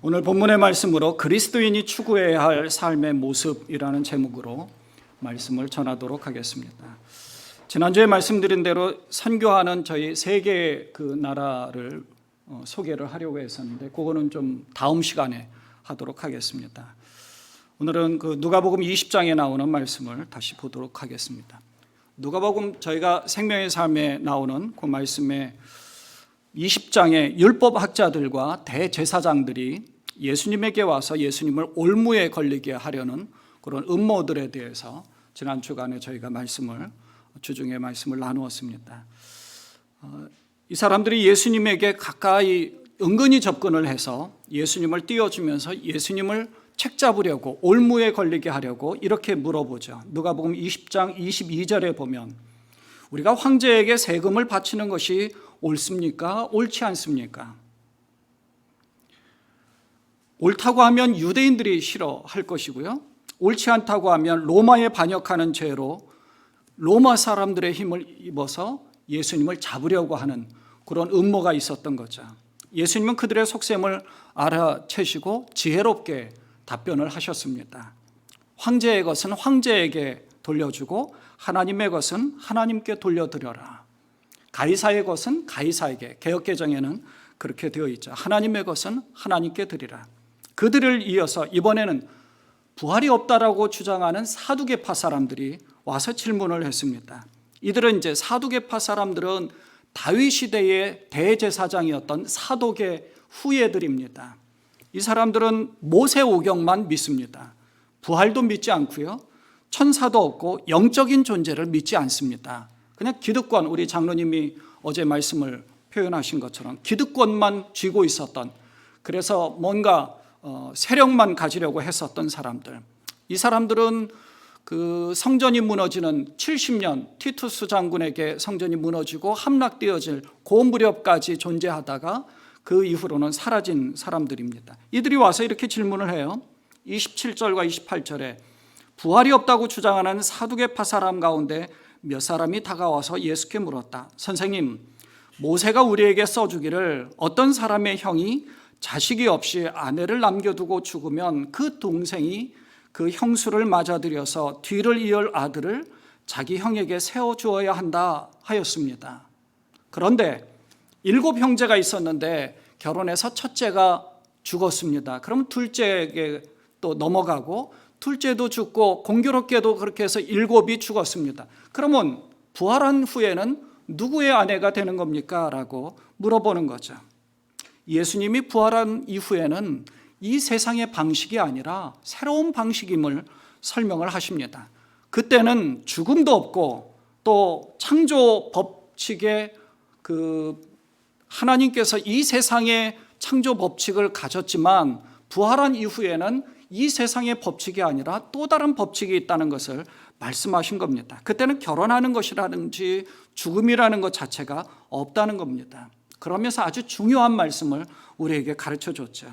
오늘 본문의 말씀으로 그리스도인이 추구해야 할 삶의 모습이라는 제목으로 말씀을 전하도록 하겠습니다. 지난주에 말씀드린 대로 선교하는 저희 세 개의 그 나라를 소개를 하려고 했었는데 그거는 좀 다음 시간에 하도록 하겠습니다. 오늘은 그 누가복음 20장에 나오는 말씀을 다시 보도록 하겠습니다. 누가복음 저희가 생명의 삶에 나오는 그 말씀에 20장의 율법학자들과 대제사장들이 예수님에게 와서 예수님을 올무에 걸리게 하려는 그런 음모들에 대해서 지난 주간에 저희가 주중에 말씀을 나누었습니다. 이 사람들이 예수님에게 가까이 은근히 접근을 해서 예수님을 띄워주면서 예수님을 책잡으려고 올무에 걸리게 하려고 이렇게 물어보죠. 누가복음 20장 22절에 보면 우리가 황제에게 세금을 바치는 것이 옳습니까? 옳지 않습니까? 옳다고 하면 유대인들이 싫어할 것이고요. 옳지 않다고 하면 로마에 반역하는 죄로 로마 사람들의 힘을 입어서 예수님을 잡으려고 하는 그런 음모가 있었던 거죠. 예수님은 그들의 속셈을 알아채시고 지혜롭게 답변을 하셨습니다. 황제의 것은 황제에게 돌려주고 하나님의 것은 하나님께 돌려드려라. 가이사의 것은 가이사에게, 개역개정에는 그렇게 되어 있죠. 하나님의 것은 하나님께 드리라. 그들을 이어서 이번에는 부활이 없다라고 주장하는 사두개파 사람들이 와서 질문을 했습니다. 이들은 이제 사두개파 사람들은 다윗 시대의 대제사장이었던 사독의 후예들입니다. 이 사람들은 모세 오경만 믿습니다. 부활도 믿지 않고요. 천사도 없고 영적인 존재를 믿지 않습니다. 그냥 기득권, 우리 장로님이 어제 말씀을 표현하신 것처럼 기득권만 쥐고 있었던, 그래서 뭔가 세력만 가지려고 했었던 사람들. 이 사람들은 그 성전이 무너지는 70년 티투스 장군에게 성전이 무너지고 함락되어질 그 무렵까지 존재하다가 그 이후로는 사라진 사람들입니다. 이들이 와서 이렇게 질문을 해요. 27절과 28절에 부활이 없다고 주장하는 사두개파 사람 가운데 몇 사람이 다가와서 예수께 물었다. 선생님, 모세가 우리에게 써주기를 어떤 사람의 형이 자식이 없이 아내를 남겨두고 죽으면 그 동생이 그 형수를 맞아들여서 뒤를 이을 아들을 자기 형에게 세워주어야 한다 하였습니다. 그런데 7 형제가 있었는데 결혼해서 첫째가 죽었습니다. 그럼 둘째에게 또 넘어가고 둘째도 죽고 공교롭게도 그렇게 해서 7이 죽었습니다. 그러면 부활한 후에는 누구의 아내가 되는 겁니까? 라고 물어보는 거죠. 예수님이 부활한 이후에는 이 세상의 방식이 아니라 새로운 방식임을 설명을 하십니다. 그때는 죽음도 없고 또 창조 법칙에 하나님께서 이 세상의 창조 법칙을 가졌지만 부활한 이후에는 이 세상의 법칙이 아니라 또 다른 법칙이 있다는 것을 말씀하신 겁니다. 그때는 결혼하는 것이라든지 죽음이라는 것 자체가 없다는 겁니다. 그러면서 아주 중요한 말씀을 우리에게 가르쳐 줬죠.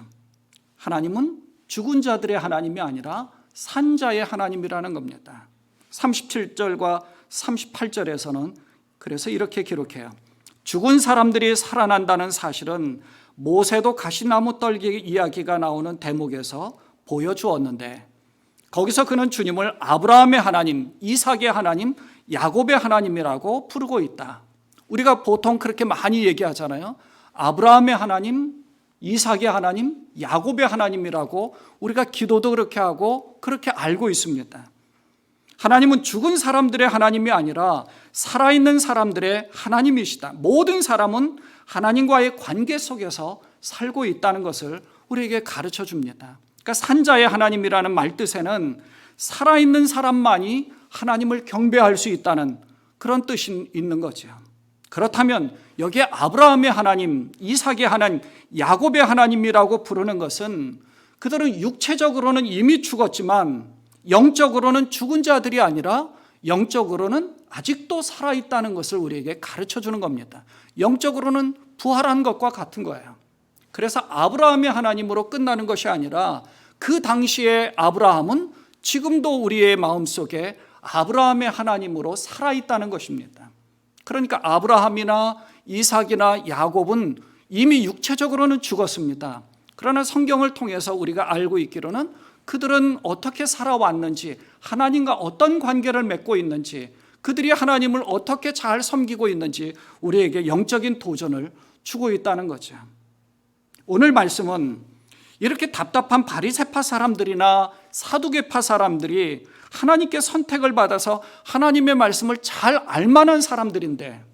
하나님은 죽은 자들의 하나님이 아니라 산 자의 하나님이라는 겁니다. 37절과 38절에서는 그래서 이렇게 기록해요. 죽은 사람들이 살아난다는 사실은 모세도 가시나무 떨기 이야기가 나오는 대목에서 보여주었는데 거기서 그는 주님을 아브라함의 하나님, 이삭의 하나님, 야곱의 하나님이라고 부르고 있다. 우리가 보통 그렇게 많이 얘기하잖아요. 아브라함의 하나님, 이삭의 하나님, 야곱의 하나님이라고 우리가 기도도 그렇게 하고 그렇게 알고 있습니다. 하나님은 죽은 사람들의 하나님이 아니라 살아있는 사람들의 하나님이시다. 모든 사람은 하나님과의 관계 속에서 살고 있다는 것을 우리에게 가르쳐 줍니다. 그러니까 산자의 하나님이라는 말뜻에는 살아있는 사람만이 하나님을 경배할 수 있다는 그런 뜻이 있는 거죠. 그렇다면 여기에 아브라함의 하나님, 이삭의 하나님, 야곱의 하나님이라고 부르는 것은 그들은 육체적으로는 이미 죽었지만 영적으로는 죽은 자들이 아니라 영적으로는 아직도 살아있다는 것을 우리에게 가르쳐 주는 겁니다. 영적으로는 부활한 것과 같은 거예요. 그래서 아브라함의 하나님으로 끝나는 것이 아니라 그 당시에 아브라함은 지금도 우리의 마음속에 아브라함의 하나님으로 살아있다는 것입니다. 그러니까 아브라함이나 이삭이나 야곱은 이미 육체적으로는 죽었습니다. 그러나 성경을 통해서 우리가 알고 있기로는 그들은 어떻게 살아왔는지, 하나님과 어떤 관계를 맺고 있는지, 그들이 하나님을 어떻게 잘 섬기고 있는지 우리에게 영적인 도전을 주고 있다는 거죠. 오늘 말씀은 이렇게 답답한 바리새파 사람들이나 사두개파 사람들이 하나님께 선택을 받아서 하나님의 말씀을 잘 알만한 사람들인데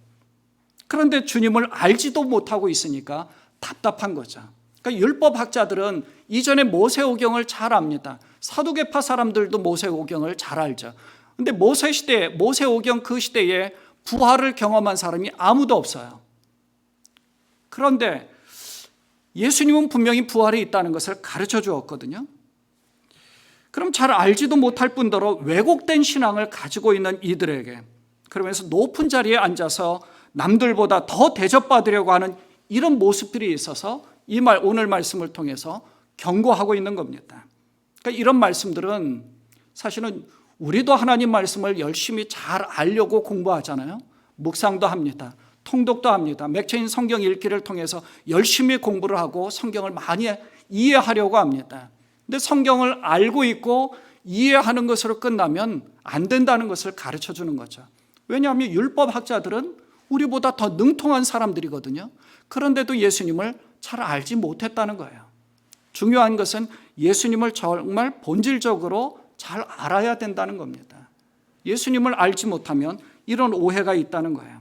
그런데 주님을 알지도 못하고 있으니까 답답한 거죠. 그러니까 율법학자들은 이전에 모세오경을 잘 압니다. 사두개파 사람들도 모세오경을 잘 알죠. 근데 모세오경 그 시대에 부활을 경험한 사람이 아무도 없어요. 그런데 예수님은 분명히 부활이 있다는 것을 가르쳐 주었거든요. 그럼 잘 알지도 못할 뿐더러 왜곡된 신앙을 가지고 있는 이들에게 그러면서 높은 자리에 앉아서 남들보다 더 대접받으려고 하는 이런 모습들이 있어서 오늘 말씀을 통해서 경고하고 있는 겁니다. 그러니까 이런 말씀들은 사실은 우리도 하나님 말씀을 열심히 잘 알려고 공부하잖아요. 묵상도 합니다. 통독도 합니다. 맥체인 성경 읽기를 통해서 열심히 공부를 하고 성경을 많이 이해하려고 합니다. 근데 성경을 알고 있고 이해하는 것으로 끝나면 안 된다는 것을 가르쳐 주는 거죠. 왜냐하면 율법학자들은 우리보다 더 능통한 사람들이거든요. 그런데도 예수님을 잘 알지 못했다는 거예요. 중요한 것은 예수님을 정말 본질적으로 잘 알아야 된다는 겁니다. 예수님을 알지 못하면 이런 오해가 있다는 거예요.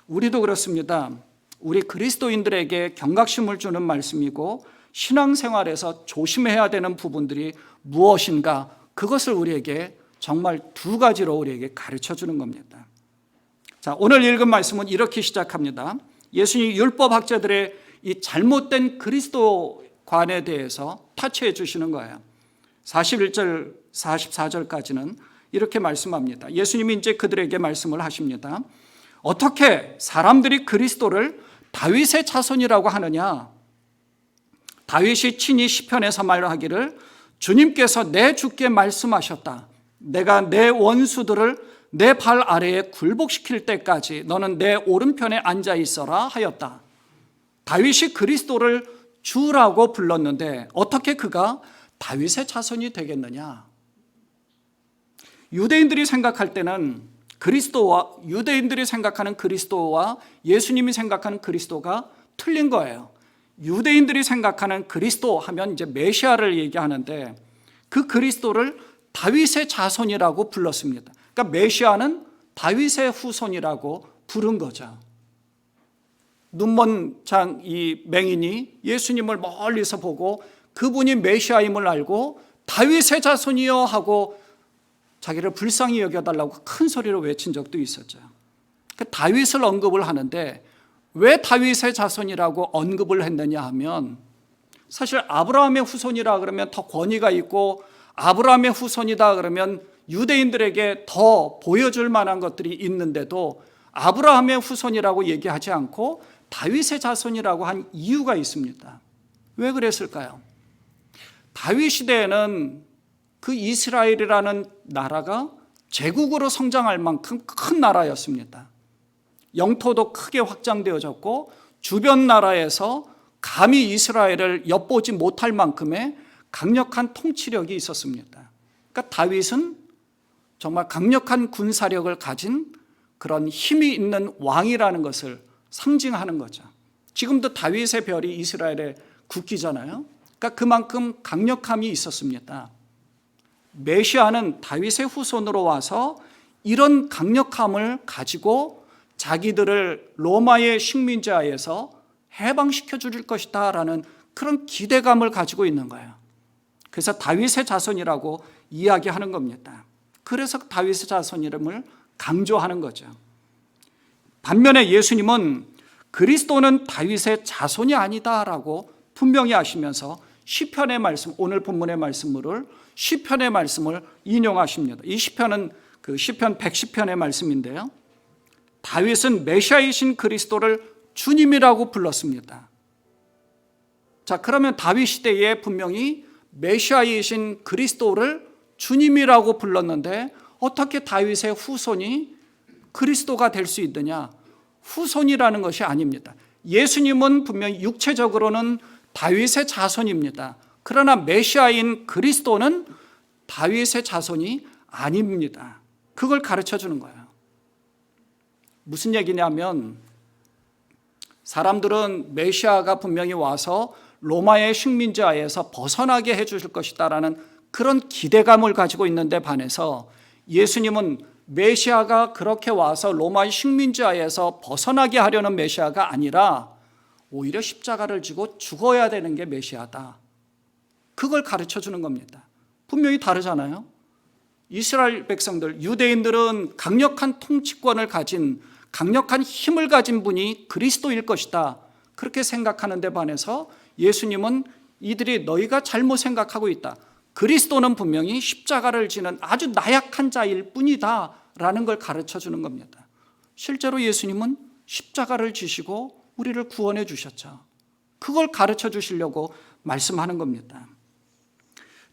우리도 그렇습니다. 우리 그리스도인들에게 경각심을 주는 말씀이고 신앙생활에서 조심해야 되는 부분들이 무엇인가 그것을 우리에게 정말 두 가지로 우리에게 가르쳐 주는 겁니다. 자, 오늘 읽은 말씀은 이렇게 시작합니다. 예수님 율법학자들의 이 잘못된 그리스도관에 대해서 타치해 주시는 거예요. 41절, 44절까지는 이렇게 말씀합니다. 예수님이 이제 그들에게 말씀을 하십니다. 어떻게 사람들이 그리스도를 다윗의 자손이라고 하느냐? 다윗이 친히 시편에서 말하기를 주님께서 내 주께 말씀하셨다. 내가 내 원수들을 내 발 아래에 굴복시킬 때까지 너는 내 오른편에 앉아 있어라 하였다. 다윗이 그리스도를 주라고 불렀는데 어떻게 그가 다윗의 자손이 되겠느냐? 유대인들이 생각할 때는 유대인들이 생각하는 그리스도와 예수님이 생각하는 그리스도가 틀린 거예요. 유대인들이 생각하는 그리스도 하면 이제 메시아를 얘기하는데 그 그리스도를 다윗의 자손이라고 불렀습니다. 그러니까 메시아는 다윗의 후손이라고 부른 거죠. 눈먼 이 맹인이 예수님을 멀리서 보고 그분이 메시아임을 알고 다윗의 자손이여 하고 자기를 불쌍히 여겨달라고 큰 소리로 외친 적도 있었죠. 다윗을 언급을 하는데 왜 다윗의 자손이라고 언급을 했느냐 하면 사실 아브라함의 후손이라 그러면 더 권위가 있고 아브라함의 후손이다 그러면 유대인들에게 더 보여줄 만한 것들이 있는데도 아브라함의 후손이라고 얘기하지 않고 다윗의 자손이라고 한 이유가 있습니다. 왜 그랬을까요? 다윗 시대에는 그 이스라엘이라는 나라가 제국으로 성장할 만큼 큰 나라였습니다. 영토도 크게 확장되어졌고 주변 나라에서 감히 이스라엘을 엿보지 못할 만큼의 강력한 통치력이 있었습니다. 그러니까 다윗은 정말 강력한 군사력을 가진 그런 힘이 있는 왕이라는 것을 상징하는 거죠. 지금도 다윗의 별이 이스라엘의 국기잖아요. 그러니까 그만큼 강력함이 있었습니다. 메시아는 다윗의 후손으로 와서 이런 강력함을 가지고 자기들을 로마의 식민지하에서 해방시켜 줄 것이다 라는 그런 기대감을 가지고 있는 거예요. 그래서 다윗의 자손이라고 이야기하는 겁니다. 그래서 다윗의 자손 이름을 강조하는 거죠. 반면에 예수님은 그리스도는 다윗의 자손이 아니다라고 분명히 하시면서 시편의 말씀, 오늘 본문의 말씀을 시편의 말씀을 인용하십니다. 이 시편은 그 시편 110편의 말씀인데요. 다윗은 메시아이신 그리스도를 주님이라고 불렀습니다. 자, 그러면 다윗 시대에 분명히 메시아이신 그리스도를 주님이라고 불렀는데 어떻게 다윗의 후손이 그리스도가 될 수 있느냐? 후손이라는 것이 아닙니다. 예수님은 분명히 육체적으로는 다윗의 자손입니다. 그러나 메시아인 그리스도는 다윗의 자손이 아닙니다. 그걸 가르쳐 주는 거예요. 무슨 얘기냐면 사람들은 메시아가 분명히 와서 로마의 식민지하에서 벗어나게 해 주실 것이다라는 그런 기대감을 가지고 있는데 반해서 예수님은 메시아가 그렇게 와서 로마의 식민지하에서 벗어나게 하려는 메시아가 아니라 오히려 십자가를 지고 죽어야 되는 게 메시아다. 그걸 가르쳐 주는 겁니다. 분명히 다르잖아요. 이스라엘 백성들, 유대인들은 강력한 통치권을 가진 강력한 힘을 가진 분이 그리스도일 것이다. 그렇게 생각하는 데 반해서 예수님은 이들이 너희가 잘못 생각하고 있다. 그리스도는 분명히 십자가를 지는 아주 나약한 자일 뿐이다 라는 걸 가르쳐 주는 겁니다. 실제로 예수님은 십자가를 지시고 우리를 구원해 주셨죠. 그걸 가르쳐 주시려고 말씀하는 겁니다.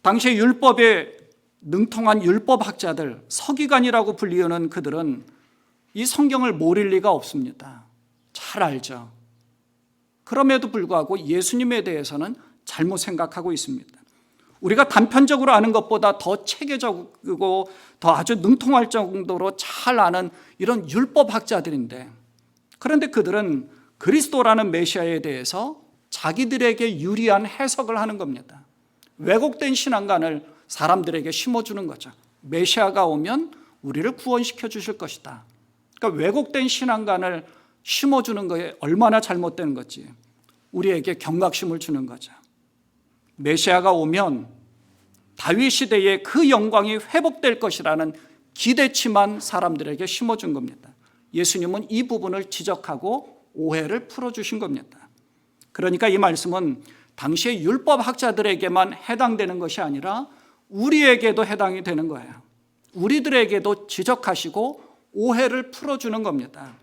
당시에 율법에 능통한 율법학자들, 서기관이라고 불리우는 그들은 이 성경을 모를 리가 없습니다. 잘 알죠. 그럼에도 불구하고 예수님에 대해서는 잘못 생각하고 있습니다. 우리가 단편적으로 아는 것보다 더 체계적이고 더 아주 능통할 정도로 잘 아는 이런 율법학자들인데, 그런데 그들은 그리스도라는 메시아에 대해서 자기들에게 유리한 해석을 하는 겁니다. 왜곡된 신앙관을 사람들에게 심어주는 거죠. 메시아가 오면 우리를 구원시켜 주실 것이다. 그러니까 왜곡된 신앙관을 심어주는 거에 얼마나 잘못된 건지 우리에게 경각심을 주는 거죠. 메시아가 오면 다윗 시대의 그 영광이 회복될 것이라는 기대치만 사람들에게 심어준 겁니다. 예수님은 이 부분을 지적하고 오해를 풀어주신 겁니다. 그러니까 이 말씀은 당시의 율법학자들에게만 해당되는 것이 아니라 우리에게도 해당이 되는 거예요. 우리들에게도 지적하시고 오해를 풀어주는 겁니다.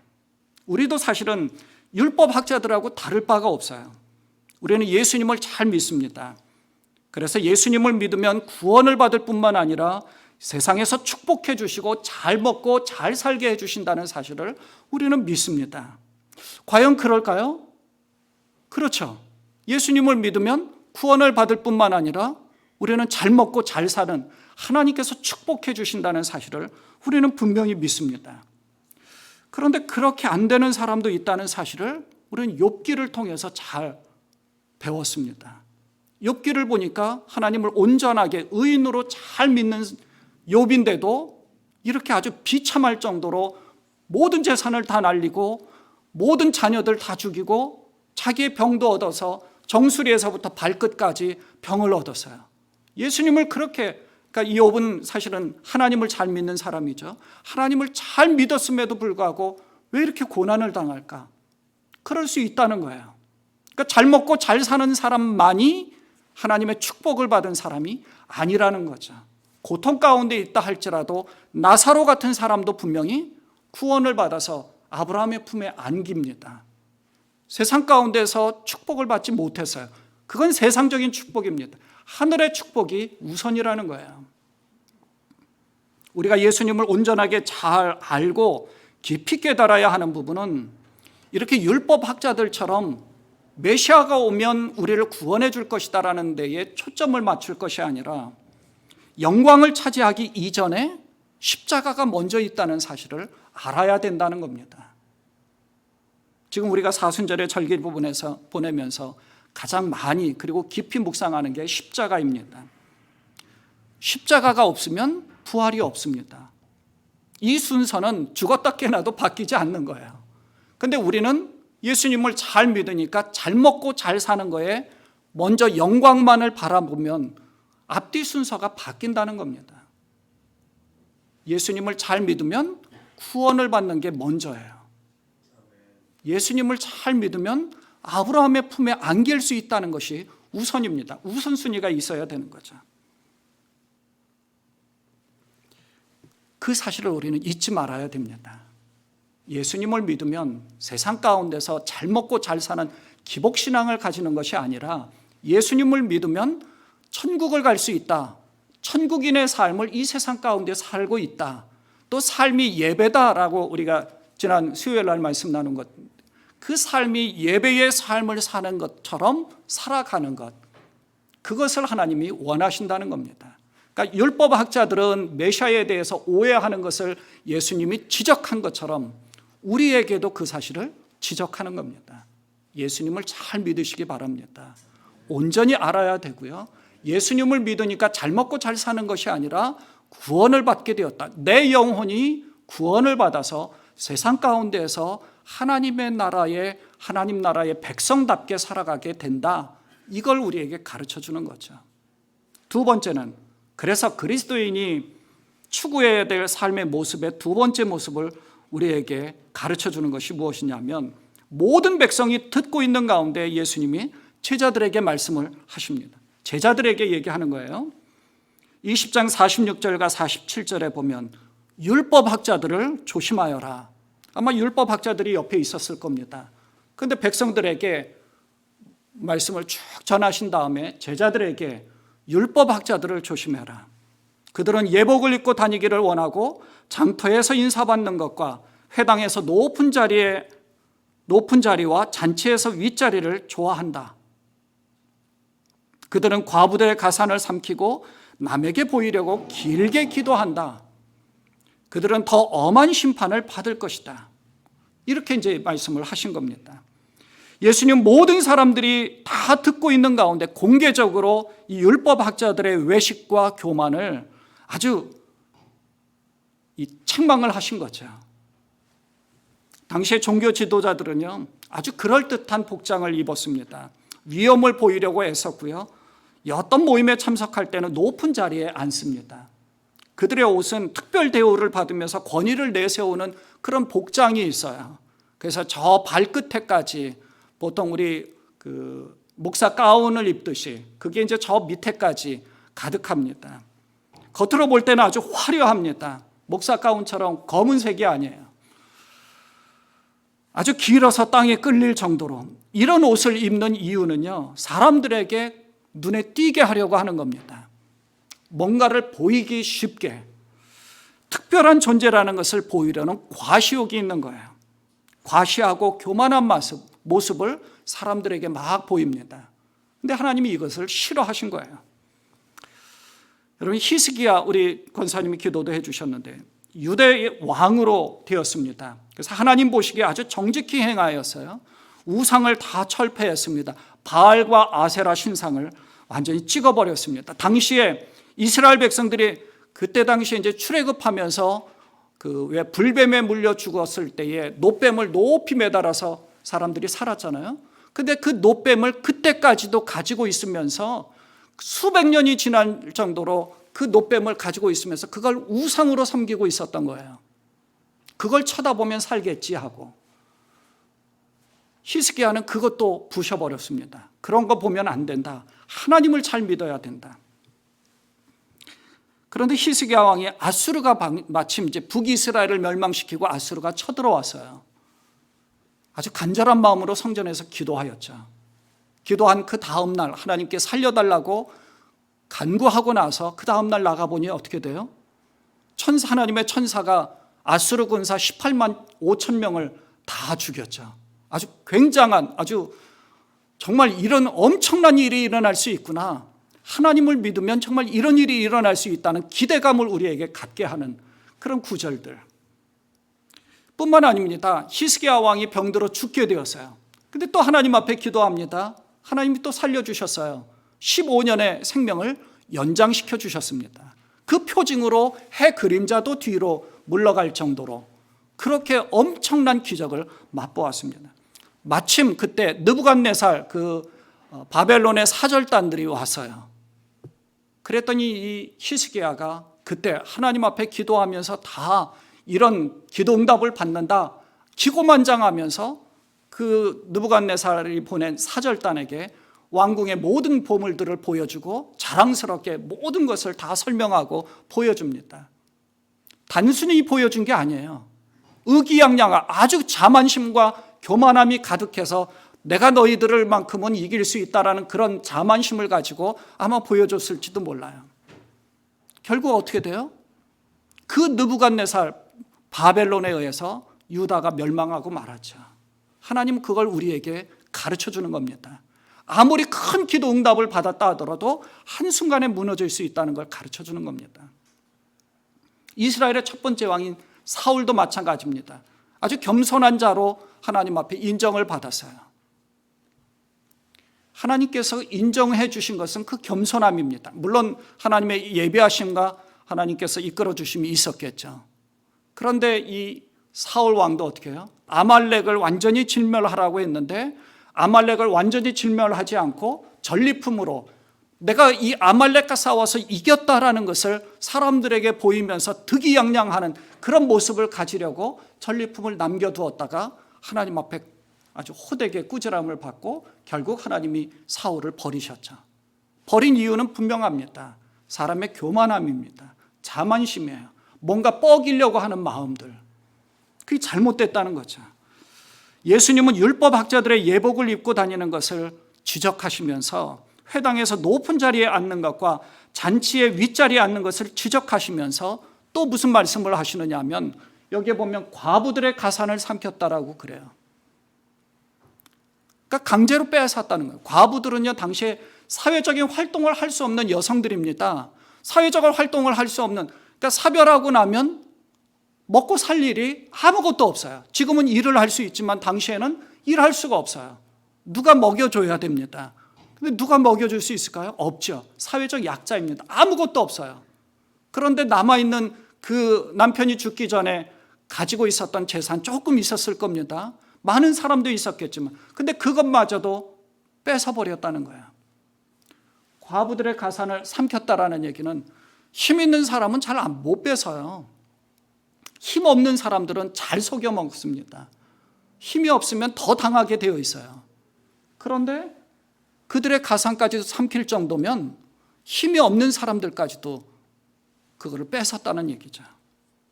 우리도 사실은 율법학자들하고 다를 바가 없어요. 우리는 예수님을 잘 믿습니다. 그래서 예수님을 믿으면 구원을 받을 뿐만 아니라 세상에서 축복해 주시고 잘 먹고 잘 살게 해 주신다는 사실을 우리는 믿습니다. 과연 그럴까요? 그렇죠. 예수님을 믿으면 구원을 받을 뿐만 아니라 우리는 잘 먹고 잘 사는 하나님께서 축복해 주신다는 사실을 우리는 분명히 믿습니다. 그런데 그렇게 안 되는 사람도 있다는 사실을 우리는 욥기를 통해서 잘 배웠습니다. 욥기를 보니까 하나님을 온전하게 의인으로 잘 믿는 욥인데도 이렇게 아주 비참할 정도로 모든 재산을 다 날리고 모든 자녀들 다 죽이고 자기의 병도 얻어서 정수리에서부터 발끝까지 병을 얻었어요. 예수님을 그렇게, 그러니까 이 욥은 사실은 하나님을 잘 믿는 사람이죠. 하나님을 잘 믿었음에도 불구하고 왜 이렇게 고난을 당할까? 그럴 수 있다는 거예요. 그러니까 잘 먹고 잘 사는 사람만이 하나님의 축복을 받은 사람이 아니라는 거죠. 고통 가운데 있다 할지라도 나사로 같은 사람도 분명히 구원을 받아서 아브라함의 품에 안깁니다. 세상 가운데서 축복을 받지 못했어요. 그건 세상적인 축복입니다. 하늘의 축복이 우선이라는 거예요. 우리가 예수님을 온전하게 잘 알고 깊이 깨달아야 하는 부분은 이렇게 율법학자들처럼 메시아가 오면 우리를 구원해 줄 것이다라는 데에 초점을 맞출 것이 아니라 영광을 차지하기 이전에 십자가가 먼저 있다는 사실을 알아야 된다는 겁니다. 지금 우리가 사순절의 절기 부분에서 보내면서 가장 많이 그리고 깊이 묵상하는 게 십자가입니다. 십자가가 없으면 부활이 없습니다. 이 순서는 죽었다 깨나도 바뀌지 않는 거예요. 근데 우리는 예수님을 잘 믿으니까 잘 먹고 잘 사는 거에 먼저 영광만을 바라보면 앞뒤 순서가 바뀐다는 겁니다. 예수님을 잘 믿으면 구원을 받는 게 먼저예요. 예수님을 잘 믿으면 아브라함의 품에 안길 수 있다는 것이 우선입니다. 우선순위가 있어야 되는 거죠. 그 사실을 우리는 잊지 말아야 됩니다. 예수님을 믿으면 세상 가운데서 잘 먹고 잘 사는 기복신앙을 가지는 것이 아니라 예수님을 믿으면 천국을 갈 수 있다. 천국인의 삶을 이 세상 가운데 살고 있다. 또 삶이 예배다라고 우리가 지난 수요일 날 말씀 나눈 것, 그 삶이 예배의 삶을 사는 것처럼 살아가는 것, 그것을 하나님이 원하신다는 겁니다. 그러니까 율법학자들은 메시아에 대해서 오해하는 것을 예수님이 지적한 것처럼 우리에게도 그 사실을 지적하는 겁니다. 예수님을 잘 믿으시기 바랍니다. 온전히 알아야 되고요. 예수님을 믿으니까 잘 먹고 잘 사는 것이 아니라 구원을 받게 되었다. 내 영혼이 구원을 받아서 세상 가운데에서 하나님의 나라의 하나님 나라의 백성답게 살아가게 된다. 이걸 우리에게 가르쳐 주는 거죠. 두 번째는 그래서 그리스도인이 추구해야 될 삶의 모습의 두 번째 모습을 우리에게 가르쳐 주는 것이 무엇이냐면 모든 백성이 듣고 있는 가운데 예수님이 제자들에게 말씀을 하십니다. 제자들에게 얘기하는 거예요. 20장 46절과 47절에 보면 율법학자들을 조심하여라. 아마 율법학자들이 옆에 있었을 겁니다. 그런데 백성들에게 말씀을 쭉 전하신 다음에 제자들에게 율법학자들을 조심해라. 그들은 예복을 입고 다니기를 원하고 장터에서 인사받는 것과 회당에서 높은 자리와 잔치에서 윗자리를 좋아한다. 그들은 과부들의 가산을 삼키고 남에게 보이려고 길게 기도한다. 그들은 더 엄한 심판을 받을 것이다. 이렇게 이제 말씀을 하신 겁니다. 예수님 모든 사람들이 다 듣고 있는 가운데 공개적으로 이 율법학자들의 외식과 교만을 아주 책망을 하신 거죠. 당시의 종교 지도자들은요, 아주 그럴듯한 복장을 입었습니다. 위엄을 보이려고 애썼고요. 어떤 모임에 참석할 때는 높은 자리에 앉습니다. 그들의 옷은 특별 대우를 받으면서 권위를 내세우는 그런 복장이 있어요. 그래서 저 발끝에까지 보통 우리 목사 가운을 입듯이 그게 이제 저 밑에까지 가득합니다. 겉으로 볼 때는 아주 화려합니다. 목사 가운처럼 검은색이 아니에요. 아주 길어서 땅에 끌릴 정도로 이런 옷을 입는 이유는요, 사람들에게 눈에 띄게 하려고 하는 겁니다. 뭔가를 보이기 쉽게 특별한 존재라는 것을 보이려는 과시욕이 있는 거예요. 과시하고 교만한 모습을 사람들에게 막 보입니다. 그런데 하나님이 이것을 싫어하신 거예요. 여러분, 히스기야 우리 권사님이 기도도 해주셨는데 유대의 왕으로 되었습니다. 그래서 하나님 보시기에 아주 정직히 행하였어요. 우상을 다 철폐했습니다. 바알과 아세라 신상을 완전히 찍어버렸습니다. 당시에 이스라엘 백성들이 그때 당시에 이제 출애굽하면서 그 왜 불뱀에 물려 죽었을 때에 놋뱀을 높이 매달아서 사람들이 살았잖아요. 근데 그 놋뱀을 그때까지도 가지고 있으면서 수백 년이 지난 정도로 그 놋뱀을 가지고 있으면서 그걸 우상으로 섬기고 있었던 거예요. 그걸 쳐다보면 살겠지 하고. 히스기야는 그것도 부셔버렸습니다. 그런 거 보면 안 된다. 하나님을 잘 믿어야 된다. 그런데 히스기야 왕이 아수르가 마침 이제 북이스라엘을 멸망시키고 아수르가 쳐들어왔어요. 아주 간절한 마음으로 성전에서 기도하였죠. 기도한 그 다음 날 하나님께 살려달라고 간구하고 나서 그 다음 날 나가보니 어떻게 돼요? 하나님의 천사가 아수르 군사 18만 5천 명을 다 죽였죠. 아주 굉장한, 아주 정말 이런 엄청난 일이 일어날 수 있구나. 하나님을 믿으면 정말 이런 일이 일어날 수 있다는 기대감을 우리에게 갖게 하는 그런 구절들. 뿐만 아닙니다. 히스기야 왕이 병들어 죽게 되었어요. 근데 또 하나님 앞에 기도합니다. 하나님이 또 살려주셨어요. 15년의 생명을 연장시켜 주셨습니다. 그 표징으로 해 그림자도 뒤로 물러갈 정도로 그렇게 엄청난 기적을 맛보았습니다. 마침 그때 느부갓네살 그 바벨론의 사절단들이 왔어요. 그랬더니 이 히스기야가 그때 하나님 앞에 기도하면서 다 이런 기도응답을 받는다 기고만장하면서 그 느부갓네살이 보낸 사절단에게 왕궁의 모든 보물들을 보여주고 자랑스럽게 모든 것을 다 설명하고 보여줍니다. 단순히 보여준 게 아니에요. 의기양양한 아주 자만심과 교만함이 가득해서 내가 너희들을 만큼은 이길 수 있다라는 그런 자만심을 가지고 아마 보여줬을지도 몰라요. 결국 어떻게 돼요? 그 느부갓네살 바벨론에 의해서 유다가 멸망하고 말았죠. 하나님 그걸 우리에게 가르쳐 주는 겁니다. 아무리 큰 기도 응답을 받았다 하더라도 한순간에 무너질 수 있다는 걸 가르쳐 주는 겁니다. 이스라엘의 첫 번째 왕인 사울도 마찬가지입니다. 아주 겸손한 자로 하나님 앞에 인정을 받았어요. 하나님께서 인정해 주신 것은 그 겸손함입니다. 물론 하나님의 예배하심과 하나님께서 이끌어 주심이 있었겠죠. 그런데 이 사울 왕도 어떻게 해요? 아말렉을 완전히 진멸하라고 했는데 아말렉을 완전히 진멸하지 않고 전리품으로 내가 이 아말렉과 싸워서 이겼다라는 것을 사람들에게 보이면서 득이양양하는 그런 모습을 가지려고 전리품을 남겨두었다가 하나님 앞에 아주 호되게 꾸지람을 받고 결국 하나님이 사울을 버리셨죠. 버린 이유는 분명합니다. 사람의 교만함입니다. 자만심이에요. 뭔가 뻐기려고 하는 마음들. 그게 잘못됐다는 거죠. 예수님은 율법학자들의 예복을 입고 다니는 것을 지적하시면서 회당에서 높은 자리에 앉는 것과 잔치의 윗자리에 앉는 것을 지적하시면서 또 무슨 말씀을 하시느냐 하면 여기에 보면 과부들의 가산을 삼켰다라고 그래요. 그러니까 강제로 빼앗았다는 거예요. 과부들은요 당시에 사회적인 활동을 할 수 없는 여성들입니다. 사회적인 활동을 할 수 없는, 그러니까 사별하고 나면 먹고 살 일이 아무것도 없어요. 지금은 일을 할 수 있지만 당시에는 일할 수가 없어요. 누가 먹여줘야 됩니다. 근데 누가 먹여줄 수 있을까요? 없죠. 사회적 약자입니다. 아무것도 없어요. 그런데 남아있는 그 남편이 죽기 전에 가지고 있었던 재산 조금 있었을 겁니다. 많은 사람도 있었겠지만 근데 그것마저도 뺏어버렸다는 거예요. 과부들의 가산을 삼켰다라는 얘기는 힘 있는 사람은 잘 못 뺏어요. 힘 없는 사람들은 잘 속여 먹습니다. 힘이 없으면 더 당하게 되어 있어요. 그런데 그들의 가산까지도 삼킬 정도면 힘이 없는 사람들까지도 그거를 뺏었다는 얘기죠.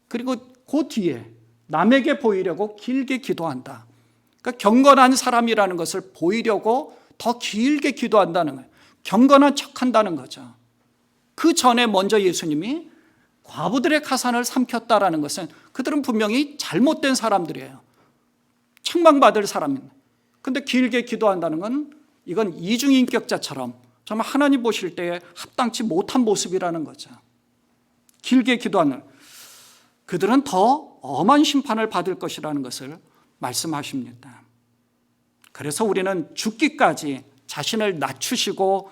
그리고 그 뒤에 남에게 보이려고 길게 기도한다. 그러니까 경건한 사람이라는 것을 보이려고 더 길게 기도한다는 거예요. 경건한 척한다는 거죠. 그 전에 먼저 예수님이 과부들의 가산을 삼켰다라는 것은 그들은 분명히 잘못된 사람들이에요. 책망받을 사람입니다. 근데 길게 기도한다는 건 이건 이중인격자처럼 정말 하나님 보실 때에 합당치 못한 모습이라는 거죠. 길게 기도하는 그들은 더 엄한 심판을 받을 것이라는 것을 말씀하십니다. 그래서 우리는 죽기까지 자신을 낮추시고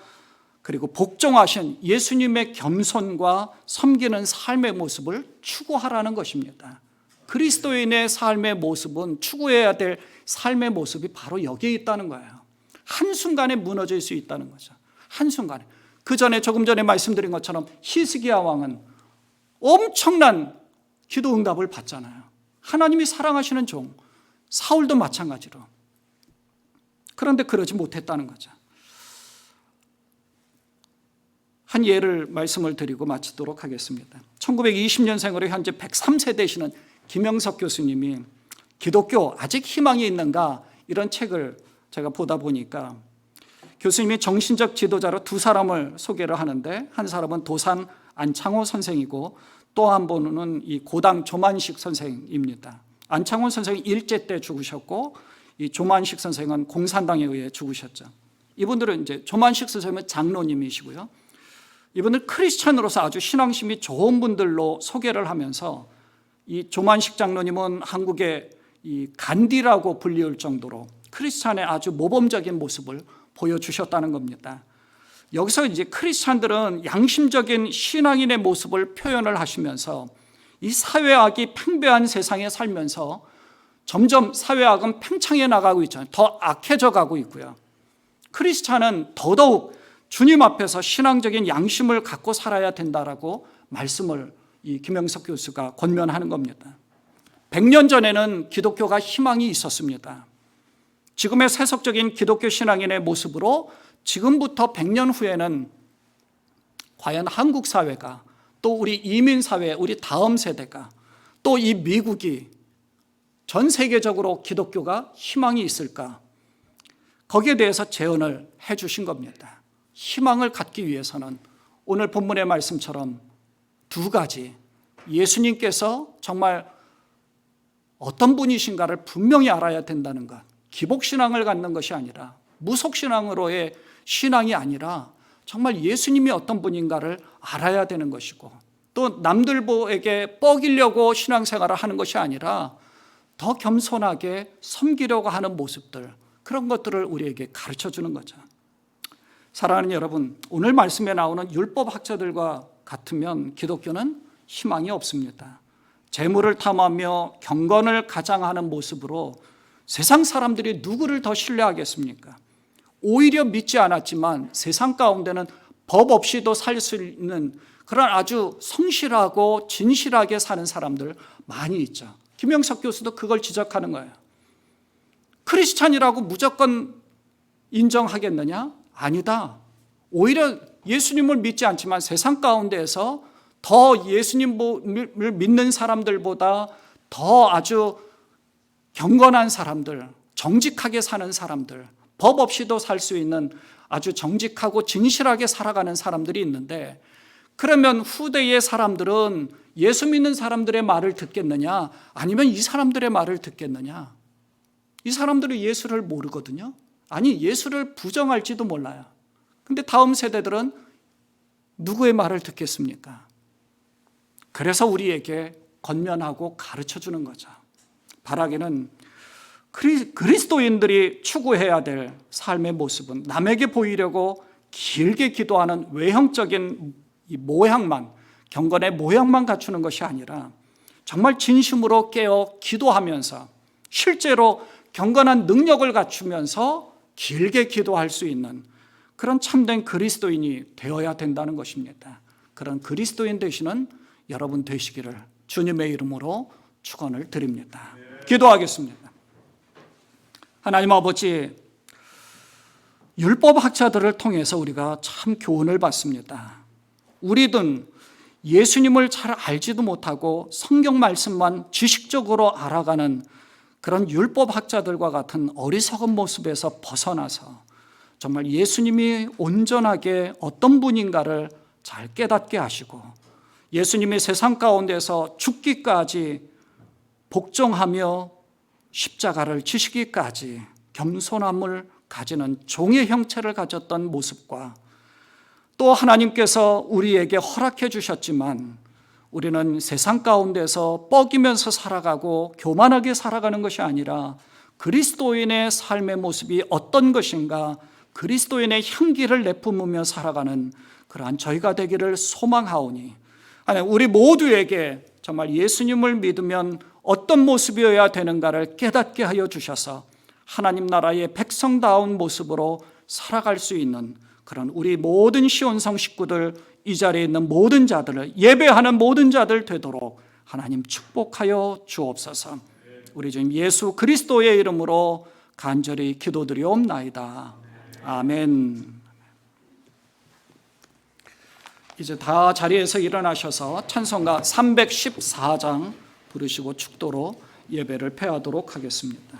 그리고 복종하신 예수님의 겸손과 섬기는 삶의 모습을 추구하라는 것입니다. 그리스도인의 삶의 모습은 추구해야 될 삶의 모습이 바로 여기에 있다는 거예요. 한순간에 무너질 수 있다는 거죠. 한순간에. 그 전에 조금 전에 말씀드린 것처럼 히스기야 왕은 엄청난 기도 응답을 받잖아요. 하나님이 사랑하시는 종 사울도 마찬가지로. 그런데 그러지 못했다는 거죠. 한 예를 말씀을 드리고 마치도록 하겠습니다. 1920년생으로 현재 103세 되시는 김영석 교수님이 기독교 아직 희망이 있는가 이런 책을 제가 보다 보니까 교수님이 정신적 지도자로 두 사람을 소개를 하는데 한 사람은 도산 안창호 선생이고 또 한 분은 이 고당 조만식 선생입니다. 안창호 선생이 일제 때 죽으셨고 이 조만식 선생은 공산당에 의해 죽으셨죠. 이분들은 이제 조만식 선생님은 장로님이시고요. 이분들 크리스찬으로서 아주 신앙심이 좋은 분들로 소개를 하면서 이 조만식 장로님은 한국의 이 간디라고 불리울 정도로 크리스찬의 아주 모범적인 모습을 보여주셨다는 겁니다. 여기서 이제 크리스찬들은 양심적인 신앙인의 모습을 표현을 하시면서 이 사회악이 팽배한 세상에 살면서 점점 사회악은 팽창해 나가고 있잖아요. 더 악해져 가고 있고요. 크리스찬은 더더욱 주님 앞에서 신앙적인 양심을 갖고 살아야 된다라고 말씀을 이 김영석 교수가 권면하는 겁니다. 100년 전에는 기독교가 희망이 있었습니다. 지금의 세속적인 기독교 신앙인의 모습으로 지금부터 100년 후에는 과연 한국 사회가 또 우리 이민 사회, 우리 다음 세대가 또 이 미국이 전 세계적으로 기독교가 희망이 있을까? 거기에 대해서 제언을 해 주신 겁니다. 희망을 갖기 위해서는 오늘 본문의 말씀처럼 두 가지, 예수님께서 정말 어떤 분이신가를 분명히 알아야 된다는 것, 기복신앙을 갖는 것이 아니라 무속신앙으로의 신앙이 아니라 정말 예수님이 어떤 분인가를 알아야 되는 것이고 또 남들에게 뻐기려고 신앙생활을 하는 것이 아니라 더 겸손하게 섬기려고 하는 모습들, 그런 것들을 우리에게 가르쳐주는 거죠. 사랑하는 여러분, 오늘 말씀에 나오는 율법학자들과 같으면 기독교는 희망이 없습니다. 재물을 탐하며 경건을 가장하는 모습으로 세상 사람들이 누구를 더 신뢰하겠습니까? 오히려 믿지 않았지만 세상 가운데는 법 없이도 살 수 있는 그런 아주 성실하고 진실하게 사는 사람들 많이 있죠. 김영석 교수도 그걸 지적하는 거예요. 크리스찬이라고 무조건 인정하겠느냐? 아니다. 오히려 예수님을 믿지 않지만 세상 가운데에서 더 예수님을 믿는 사람들보다 더 아주 경건한 사람들, 정직하게 사는 사람들, 법 없이도 살 수 있는 아주 정직하고 진실하게 살아가는 사람들이 있는데, 그러면 후대의 사람들은 예수 믿는 사람들의 말을 듣겠느냐? 아니면 이 사람들의 말을 듣겠느냐? 이 사람들은 예수를 모르거든요. 아니, 예수를 부정할지도 몰라요. 근데 다음 세대들은 누구의 말을 듣겠습니까? 그래서 우리에게 권면하고 가르쳐 주는 거죠. 바라기는 그리스도인들이 추구해야 될 삶의 모습은 남에게 보이려고 길게 기도하는 외형적인 이 모양만, 경건의 모양만 갖추는 것이 아니라 정말 진심으로 깨어 기도하면서 실제로 경건한 능력을 갖추면서 길게 기도할 수 있는 그런 참된 그리스도인이 되어야 된다는 것입니다. 그런 그리스도인 되시는 여러분 되시기를 주님의 이름으로 축원을 드립니다. 기도하겠습니다. 하나님 아버지, 율법학자들을 통해서 우리가 참 교훈을 받습니다. 우리든 예수님을 잘 알지도 못하고 성경 말씀만 지식적으로 알아가는 그런 율법학자들과 같은 어리석은 모습에서 벗어나서 정말 예수님이 온전하게 어떤 분인가를 잘 깨닫게 하시고 예수님이 세상 가운데서 죽기까지 복종하며 십자가를 지시기까지 겸손함을 가지는 종의 형체를 가졌던 모습과 또 하나님께서 우리에게 허락해 주셨지만 우리는 세상 가운데서 뻐기면서 살아가고 교만하게 살아가는 것이 아니라 그리스도인의 삶의 모습이 어떤 것인가 그리스도인의 향기를 내뿜으며 살아가는 그러한 저희가 되기를 소망하오니 하나님, 우리 모두에게 정말 예수님을 믿으면 어떤 모습이어야 되는가를 깨닫게 하여 주셔서 하나님 나라의 백성다운 모습으로 살아갈 수 있는 그런 우리 모든 시온성 식구들, 이 자리에 있는 모든 자들을, 예배하는 모든 자들 되도록 하나님 축복하여 주옵소서. 우리 주님 예수 그리스도의 이름으로 간절히 기도드리옵나이다. 아멘. 이제 다 자리에서 일어나셔서 찬송가 314장 부르시고 축도로 예배를 폐하도록 하겠습니다.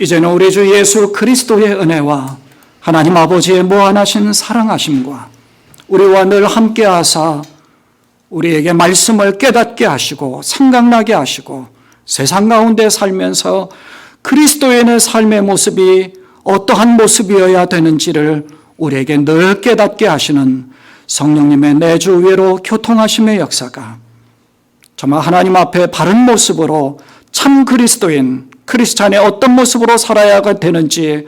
이제는 우리 주 예수 그리스도의 은혜와 하나님 아버지의 무한하신 사랑하심과 우리와 늘 함께하사 우리에게 말씀을 깨닫게 하시고 생각나게 하시고 세상 가운데 살면서 그리스도인의 삶의 모습이 어떠한 모습이어야 되는지를 우리에게 늘 깨닫게 하시는 성령님의 내주 위로 교통하심의 역사가 정말 하나님 앞에 바른 모습으로 참 그리스도인, 크리스찬의 어떤 모습으로 살아야 되는지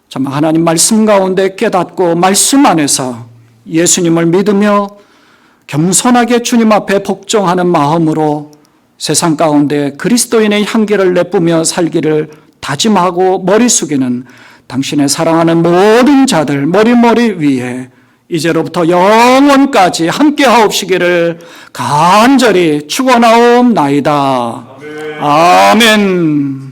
정말 하나님 말씀 가운데 깨닫고 말씀 안에서 예수님을 믿으며 겸손하게 주님 앞에 복종하는 마음으로 세상 가운데 그리스도인의 향기를 내뿜며 살기를 다짐하고 머리 숙이는 당신의 사랑하는 모든 자들 머리 위에 이제로부터 영원까지 함께하옵시기를 간절히 축원하옵나이다. 아멘.